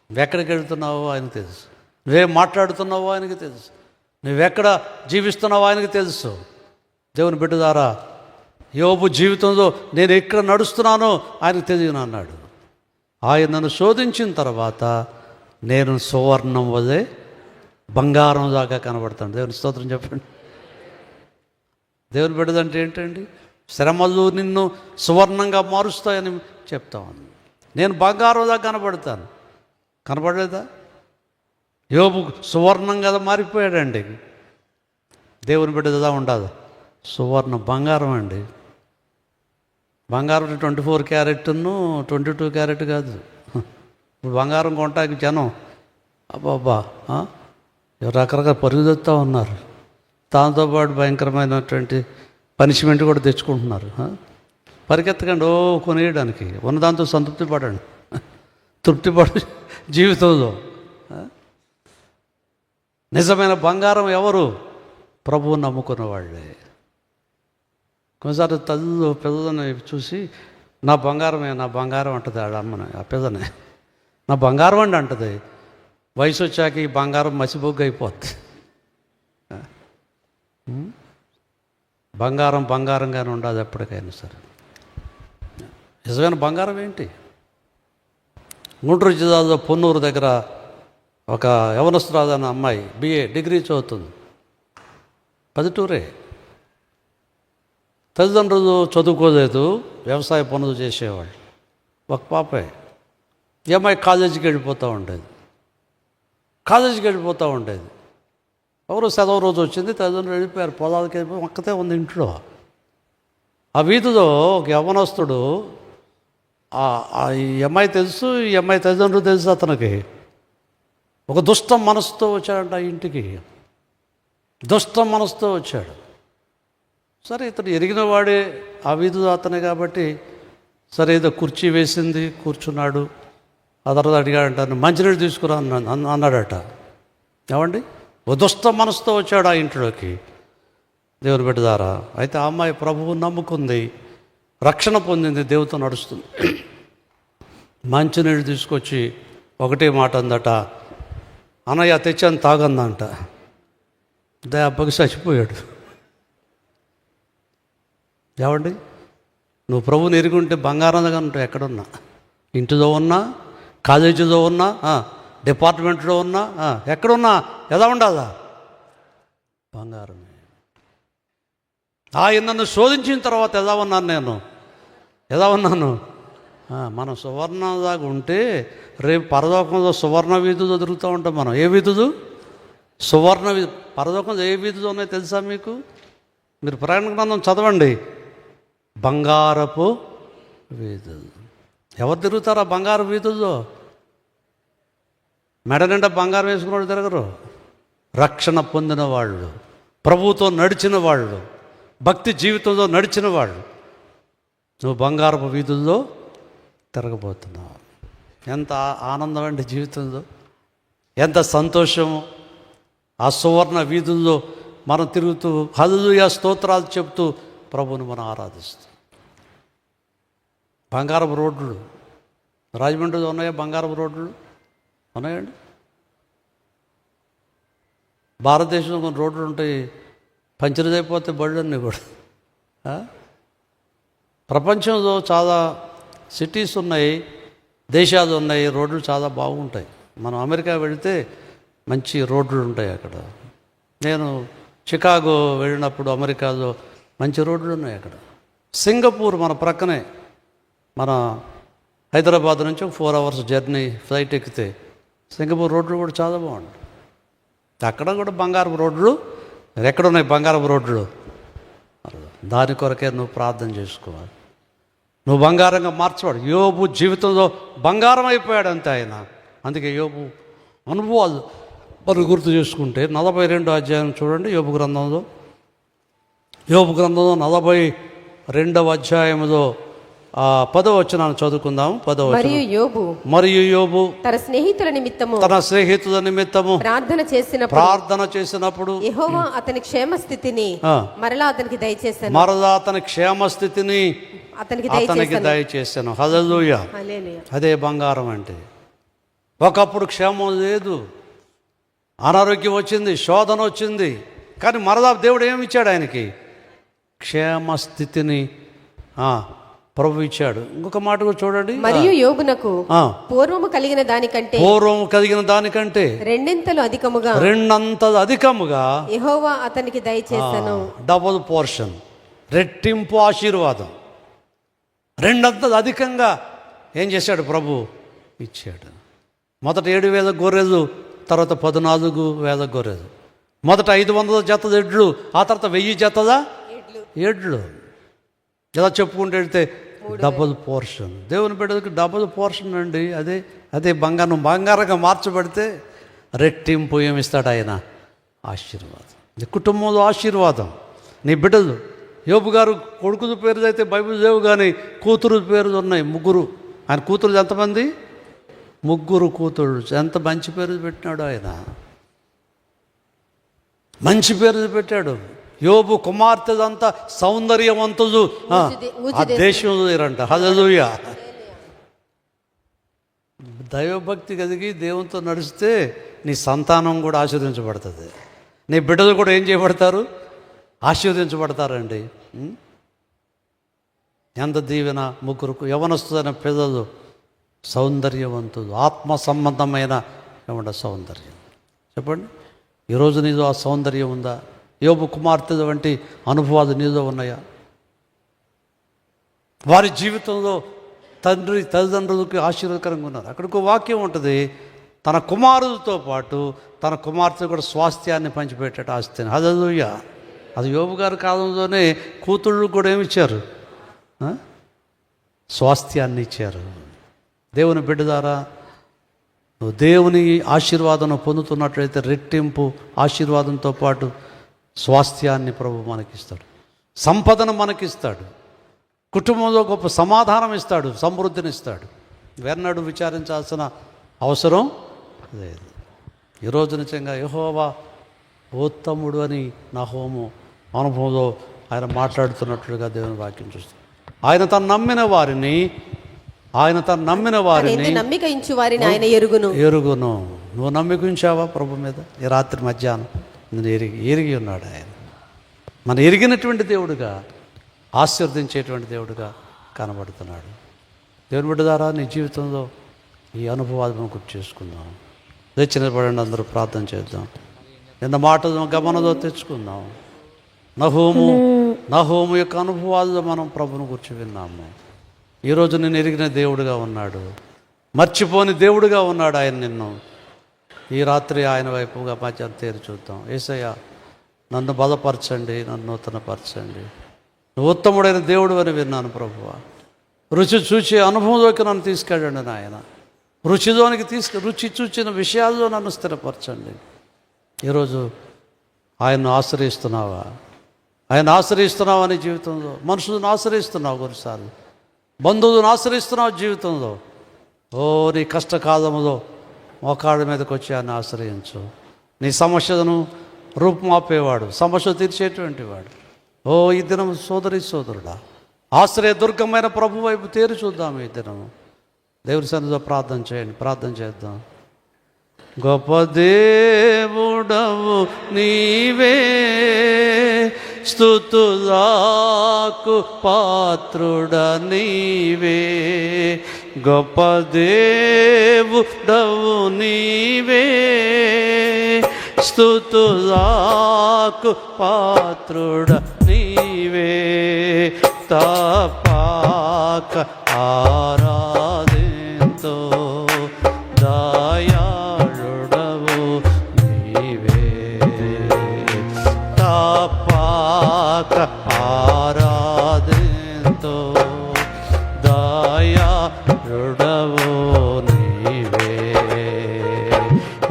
నువ్వెక్కడికి వెళ్తున్నావో ఆయనకు తెలుసు, నువ్వేం మాట్లాడుతున్నావో ఆయనకి తెలుసు, నువ్వెక్కడ జీవిస్తున్నావో ఆయనకి తెలుసు. దేవుని బిడ్డ ద్వారా యోబు జీవితంలో నేను ఎక్కడ నడుస్తున్నానో ఆయనకు తెలియను అన్నాడు. ఆయన నన్ను శోధించిన తర్వాత నేను సువర్ణం వలె బంగారం దాకా కనబడతాను. దేవుని స్తోత్రం చెప్పండి. దేవుని బిడ్డదంటే ఏంటండి? శ్రమలు నిన్ను సువర్ణంగా మారుస్తాయని చెప్తాను. నేను బంగారం దాకా కనబడతాను. కనబడలేదా? యోబు సువర్ణం కదా మారిపోయాడండి. దేవుని బిడ్డదా ఉండదు, సువర్ణం బంగారం అండి. బంగారం 24 క్యారెట్ను 22 క్యారెట్ కాదు. ఇప్పుడు బంగారం కొంటానికి జనం అబ్బాబ్బా రకరకాల పరుగుదొత్తా ఉన్నారు. దాంతోపాటు భయంకరమైనటువంటి పనిష్మెంట్ కూడా తెచ్చుకుంటున్నారు. పరిగెత్తకండి కొనేయడానికి, ఉన్నదాంతో సంతృప్తి పడండి, తృప్తి పడ జీవితంలో. నిజమైన బంగారం ఎవరు? ప్రభువు నమ్ముకున్న వాళ్ళే. కొన్నిసార్లు తల్లు పిల్లలని చూసి నా బంగారం అంటది ఆడ అమ్మని, ఆ పిల్లని నా బంగారం అండి అంటది. వయసు వచ్చాక ఈ బంగారం మసిబొగ్గు అయిపోద్ది. బంగారంగానే ఉండదు ఎప్పటికైనా సరే. నిజమైన బంగారం ఏంటి? గుంటూరు జిల్లాలో పొన్నూరు దగ్గర ఒక యవనస్తురాలైన అమ్మాయి BA డిగ్రీ చదువుతుంది. పల్లెటూరే, తల్లిదండ్రులు చదువుకోలేదు, వ్యవసాయ పనులు చేసేవాళ్ళు. ఒక పాపే. ఈ అమ్మాయి కాలేజీకి వెళ్ళిపోతూ ఉండేది. ఎవరు సెలవు రోజు వచ్చింది, తల్లిదండ్రులు వెళ్ళిపోయారు, పొలాలకి వెళ్ళిపోయి ఒక్కతే ఉంది ఇంట్లో. ఆ వీధిలో ఒక యవనస్తుడు, ఈ అమ్మాయి తెలుసు, ఈ అమ్మాయి తల్లిదండ్రులు తెలుసు అతనికి. ఒక దుష్ట మనసుతో వచ్చాడంట ఆ ఇంటికి. దుష్ట మనసుతో వచ్చాడు. సరే ఇతను ఎరిగిన వాడే, ఆ వీధిలో అతనే కాబట్టి సరే ఏదో కుర్చీ వేసింది, కూర్చున్నాడు. ఆ తర్వాత అడిగాడంట, మంచినీళ్ళు తీసుకురా అన్నాడట. ఏమండి? ఓ దుష్ట మనసుతో వచ్చాడు ఆ ఇంట్లోకి. దేవుని బిడ్డ ద్వారా అయితే ఆ అమ్మాయి ప్రభువు నమ్ముకుంది, రక్షణ పొందింది, దేవుతో నడుస్తుంది. మంచినీళ్ళు తీసుకొచ్చి ఒకటే మాట అందట, అన్నయ్య తెచ్చాను తాగందంట. దెబ్బకి చచ్చిపోయాడు. ఏమండి? నువ్వు ప్రభువుని ఎరుగుంటే బంగారంగా ఉంటావు. ఎక్కడున్నా, ఇంటిలో ఉన్నా, కాలేజీలో ఉన్నా, డిపార్ట్మెంట్లో ఉన్నా, ఎక్కడున్నా ఎలా ఉండాలా? బంగారమే. ఆయన నన్ను శోధించిన తర్వాత ఎలా ఉన్నాను? మనం సువర్ణంలాగా ఉంటే రేపు పరలోకంలో సువర్ణ వీధులు తిరుగుతూ ఉంటాం మనం. ఏ వీధులు? సువర్ణ వీధి. పరలోకంలో ఏ వీధులు ఉన్నాయో తెలుసా మీకు? మీరు ప్రయాణ గ్రంథం చదవండి. బంగారపు వీధులు. ఎవరు తిరుగుతారు ఆ బంగారు వీధుల్లో? మెడ నిండా బంగారం వేసుకున్న వాళ్ళు తిరగరు. రక్షణ పొందిన వాళ్ళు, ప్రభువుతో నడిచిన వాళ్ళు, భక్తి జీవితంలో నడిచిన వాళ్ళు. నువ్వు బంగారపు వీధుల్లో తిరగబోతున్నావు. ఎంత ఆనందం అండి జీవితంలో, ఎంత సంతోషము. ఆ సువర్ణ వీధుల్లో మనం తిరుగుతూ హల్లెలూయా స్తోత్రాలు చెప్తూ ప్రభువుని మనం ఆరాధిస్తాం. బంగారపు రోడ్లు రాజమండ్రిలో ఉన్నాయా? బంగారపు రోడ్లు ఉన్నాయండి. భారతదేశంలో కొన్ని రోడ్లు ఉంటాయి, పంచర్ అయిపోతే బళ్ళన్నీ కూడా. ప్రపంచంలో చాలా సిటీస్ ఉన్నాయి, దేశాలు ఉన్నాయి, రోడ్లు చాలా బాగుంటాయి. మనం అమెరికా వెళితే మంచి రోడ్లు ఉంటాయి అక్కడ. నేను చికాగో వెళ్ళినప్పుడు అమెరికాలో మంచి రోడ్లు ఉన్నాయి అక్కడ. సింగపూర్ మన ప్రక్కనే, మన హైదరాబాద్ నుంచి 4 hours జర్నీ ఫ్లైట్ ఎక్కితే సింగపూర్ రోడ్లు కూడా చాలా బాగుంటాయి. అక్కడ కూడా బంగారపు రోడ్లు. ఎక్కడున్నాయి బంగారపు రోడ్లు? దాని కొరకే నువ్వు ప్రార్థన చేసుకోవాలి. నువ్వు బంగారంగా మార్చవాడు. యోబు జీవితంలో బంగారం అయిపోయాడు అంతే ఆయన. అందుకే యోబు అనుభవాలు మనం గుర్తు చేసుకుంటే 42వ అధ్యాయం చూడండి. యోబు గ్రంథంలో 42వ అధ్యాయంలో 10వ వచనాన్ని చదువుకుందాం. 10వ వచనం. మరియు యోబు తన స్నేహితుల నిమిత్తము ప్రార్థన చేసినప్పుడు యెహోవా అతని క్షేమ స్థితిని మరలా అతనికి దయచేసాను. హల్లెలూయా. అదే బంగారం అంటే. ఒకప్పుడు క్షేమం లేదు, అనారోగ్యం వచ్చింది, శోధన వచ్చింది, కానీ మరలా దేవుడు ఏమి ఇచ్చాడు? ఆయనకి క్షేమ స్థితిని ప్రభు ఇచ్చాడు. ఇంకొక మాట కూడా చూడండి. మరియు యోబునకు పూర్వము కలిగిన దానికంటే రెండంతలు అధికముగా యెహోవా అతనికి దయచేసెను. డబుల్ పోర్షన్, రెట్టింపు ఆశీర్వాదం, రెండంతలు అధికంగా ఏం చేశాడు? ప్రభు ఇచ్చాడు. మొదట 7,000 గొర్రెలు, తర్వాత 14,000 గొర్రెలు, మొదట 500 జత ఎడ్లు, ఆ తర్వాత 1000 జతల ఎడ్లు. ఎలా చెప్పుకుంటే వెళ్తే డబుల్ పోర్షన్. దేవుని బిడ్డలకు డబుల్ పోర్షన్ అండి. అదే బంగారంగా మార్చబడితే రెట్టింపు ఏమిస్తాడు ఆయన? ఆశీర్వాదం. నీ కుటుంబంలో ఆశీర్వాదం. నీ బిడ్డలు, యోబు గారు కొడుకుల పేరు అయితే బైబిల్ లేవు, కానీ కూతురు పేర్లు ఉన్నాయి 3. ఆయన కూతురు ఎంతమంది? 3 కూతురు. ఎంత మంచి పేరు పెట్టినాడు ఆయన, మంచి పేరు పెట్టాడు. యోబు కుమార్తెదంతా సౌందర్యవంతులు ఆ దేశంలో లేరంట. హల్లెలూయా. దైవభక్తి కలిగి దేవునితో నడిస్తే నీ సంతానం కూడా ఆశీర్వదించబడుతుంది. నీ బిడ్డలు కూడా ఏం చేయబడతారు? ఆశీర్వదించబడతారండి. ఎంత దీవెన! 3 యవనస్తులైన పిల్లలు సౌందర్యవంతులు, ఆత్మ సంబంధమైన సౌందర్యం. చెప్పండి, ఈరోజు నీలో ఆ సౌందర్యం ఉందా? యోబు కుమార్తె వంటి అనుభవాలు నీలో ఉన్నాయా? వారి జీవితంలో తల్లిదండ్రులకి ఆశీర్వాదకరంగా ఉన్నారు. అక్కడికి వాక్యం ఉంటుంది, తన కుమారులతో పాటు తన కుమార్తె కూడా స్వాస్థ్యాన్ని పంచిపెట్టాడు, ఆస్తిని. హల్లెలూయా. అది యోబు గారి కాలంలోనే కూతుళ్ళు కూడా ఏమిచ్చారు? స్వాస్థ్యాన్ని ఇచ్చారు. దేవుని బిడ్డ ద్వారా నువ్వు దేవుని ఆశీర్వాదం పొందుతున్నట్లయితే రెట్టింపు ఆశీర్వాదంతో పాటు స్వాస్థ్యాన్ని ప్రభు మనకిస్తాడు, సంపదను మనకిస్తాడు, కుటుంబంలో గొప్ప సమాధానం ఇస్తాడు, సమృద్ధిని ఇస్తాడు. వెన్నడు విచారించాల్సిన అవసరం లేదు. ఈరోజు నిజంగా యెహోవా ఉత్తముడు అని నహోము అనుభవంలో ఆయన మాట్లాడుతున్నట్లుగా దేవుని వాక్యం చూస్తాం. ఆయన తను నమ్మిన వారిని ఆయన ఎరుగును. నువ్వు నమ్మిక ఉంచావా ప్రభు మీద? ఈ రాత్రి మధ్యాహ్నం నేను ఎరిగి ఉన్నాడు ఆయన. మన ఎరిగినటువంటి దేవుడుగా, ఆశీర్వదించేటువంటి దేవుడుగా కనబడుతున్నాడు. దేవుని బిడ్డ ద్వారా నీ జీవితంలో ఈ అనుభవాలు మనం గుర్తు చేసుకుందాం. తెచ్చినపడండి, అందరూ ప్రార్థన చేద్దాం. నిన్న మాటలు గమనంలో తెచ్చుకుందాం. నహోము యొక్క అనుభవాల్లో మనం ప్రభుని గురించి విన్నాము. ఈరోజు నేను ఎరిగిన దేవుడుగా ఉన్నాడు, మర్చిపోని దేవుడుగా ఉన్నాడు ఆయన. నిన్ను ఈ రాత్రి ఆయన వైపుగా మధ్యాహ్నం తేరి చూద్దాం. యేసయ్య, నన్ను బలపరచండి, నన్ను నూతనపరచండి. నువ్వు ఉత్తముడైన దేవుడు అని విన్నాను ప్రభువా. రుచి చూచి అనుభవంలోకి నన్ను తీసుకెళ్ళండి నాయన. రుచి చూచిన విషయాల్లో నన్ను స్థిరపరచండి. ఈరోజు ఆయన్ను ఆశ్రయిస్తున్నావా? ఆయన ఆశ్రయిస్తున్నావా నీ జీవితంలో? మనుషులను ఆశ్రయిస్తున్నావు, కొన్నిసార్లు బంధువులను ఆశ్రయిస్తున్నావు జీవితంలో. నీ కష్టకాలంలో మోకాళ్ళ మీదకి వచ్చి ఆయన ఆశ్రయించు. నీ సమస్యలను రూపుమాపేవాడు, సమస్య తీర్చేటువంటి వాడు. ఈ దినం సోదరుడా, ఆశ్రయ దుర్గమైన ప్రభు వైపు తేరి చూద్దాం. ఈ దినము దేవుని సన్నిధిలో ప్రార్థన చేయండి, ప్రార్థన చేద్దాం. గొప్ప దేవుడవు నీవే, స్తుతులకు పాత్రుడ నీవే. గొప్ప దేవుడవు నీవే, స్తుతులకు పాత్రుడ నీవే. తపాక ఆరాధింతో దయాళుడవు నీవే. తపాక ఆరాధింతో దయాళుడవు నీవే.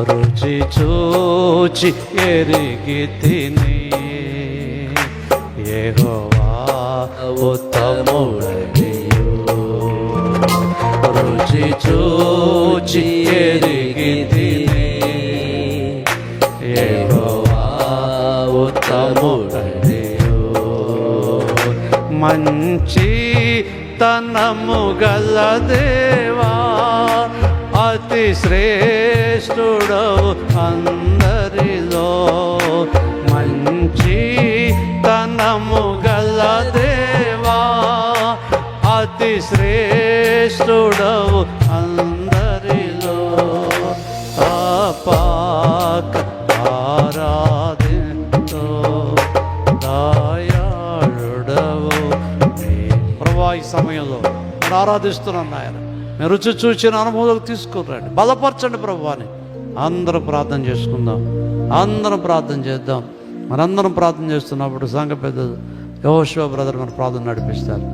రుచి చూచి ఎరిగి తిని యెహోవా ఉత్తముడనియు. రుచి చూచి ఎరిగితిని యెహోవా ఉత్తముడనియు మంచి తనము గల దేవా అతి శ్రేష్ఠుడవు అందరిలో మంచి తనము గల దేవా అతి శ్రేష్ఠుడవు అందరిలో తపక ఆరాధితో దయాళుడవు ప్రభువా ఈ సమయంలో నేను ఆరాధిస్తున్నాను ఆయన మీరు రుచి చూచిన అనుభవంలోకి తీసుకురండి బలపరచండి ప్రభువాని అందరం ప్రార్థన చేసుకుందాం అందరం ప్రార్థన చేద్దాం మనందరం ప్రార్థన చేస్తున్నప్పుడు సంఘ పెద్దలు యెహోషువ బ్రదర్ మన ప్రార్థన నడిపిస్తారు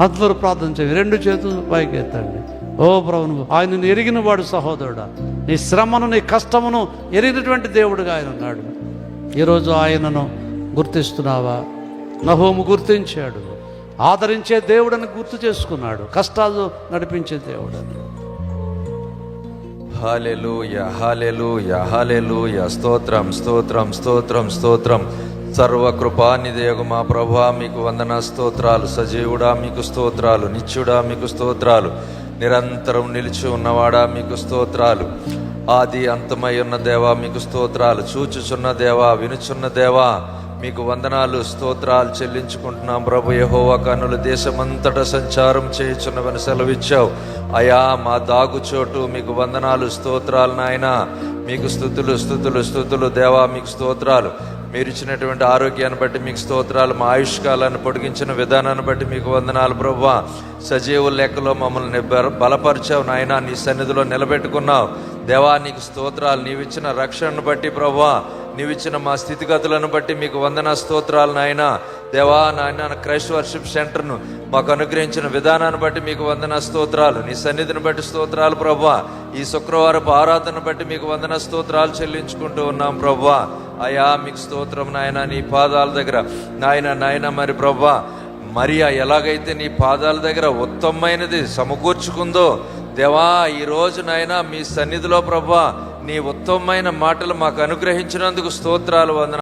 అందరూ ప్రార్థన చేయండి 2 చేతులు పైకి ఎత్తండి ఓ ప్రభువు ఆయనను ఎరిగిన వాడు సహోదరుడా నీ శ్రమను నీ కష్టమును ఎరిగినటువంటి దేవుడుగా ఆయన ఉన్నాడు ఈరోజు ఆయనను గుర్తిస్తున్నావా నహోము గుర్తించాడు ఆదరించే దేవుడని గుర్తు చేసుకున్నాడు కష్టాలు నడిపించే దేవుడని హల్లెలూయా హల్లెలూయా హల్లెలూయా స్తోత్రం స్తోత్రం స్తోత్రం స్తోత్రం సర్వకృపానిదేయగు మా ప్రభువా మీకు వందన స్తోత్రాలు సజీవుడా మీకు స్తోత్రాలు నిత్యుడా మీకు స్తోత్రాలు నిరంతరం నిలిచి ఉన్నవాడా మీకు స్తోత్రాలు ఆది అంతమై ఉన్న దేవా మీకు స్తోత్రాలు చూచుచున్న దేవా వినుచున్న దేవా మీకు వందనాలు స్తోత్రాలు చెల్లించుకుంటున్నాం ప్రభు యెహోవా కన్నులు దేశమంతటా సంచారం చేయుచున్నవని సెలవిచ్చావు అయా మా దాగుచోటు మీకు వందనాలు స్తోత్రాలు నాయనా మీకు స్తుతులు స్తుతులు స్తుతులు దేవా మీకు స్తోత్రాలు మీరు ఇచ్చినటువంటి ఆరోగ్యాన్ని బట్టి మీకు స్తోత్రాలు మా ఆయుష్కాలాన్ని పొడిగించిన విధానాన్ని బట్టి మీకు వందనాలు ప్రభువా సజీవుల లెక్కలో మమ్మల్ని బలపరిచావు నాయనా నీ సన్నిధిలో నిలబెట్టుకున్నావు దేవా నీకు స్తోత్రాలు నీవిచ్చిన రక్షణను బట్టి ప్రభువా నీవిచ్చిన మా స్థితిగతులను బట్టి మీకు వందన స్తోత్రాలు నాయన దేవా నాయన క్రైస్ట్ వర్షిప్ సెంటర్ను మాకు అనుగ్రహించిన విధానాన్ని బట్టి మీకు వందన స్తోత్రాలు నీ సన్నిధిని బట్టి స్తోత్రాలు ప్రభువా ఈ శుక్రవారపు ఆరాధన బట్టి మీకు వందన స్తోత్రాలు చెల్లించుకుంటూ ఉన్నాం ప్రభువా అయా మీకు స్తోత్రం నాయన నీ పాదాల దగ్గర నాయన మరి ప్రభువా మరియా ఎలాగైతే నీ పాదాల దగ్గర ఉత్తమమైనది సమకూర్చుకుందో దేవా ఈరోజు నాయన మీ సన్నిధిలో ప్రభువా నీ ఉత్తమమైన మాటలు మాకు అనుగ్రహించినందుకు స్తోత్రాలు వందన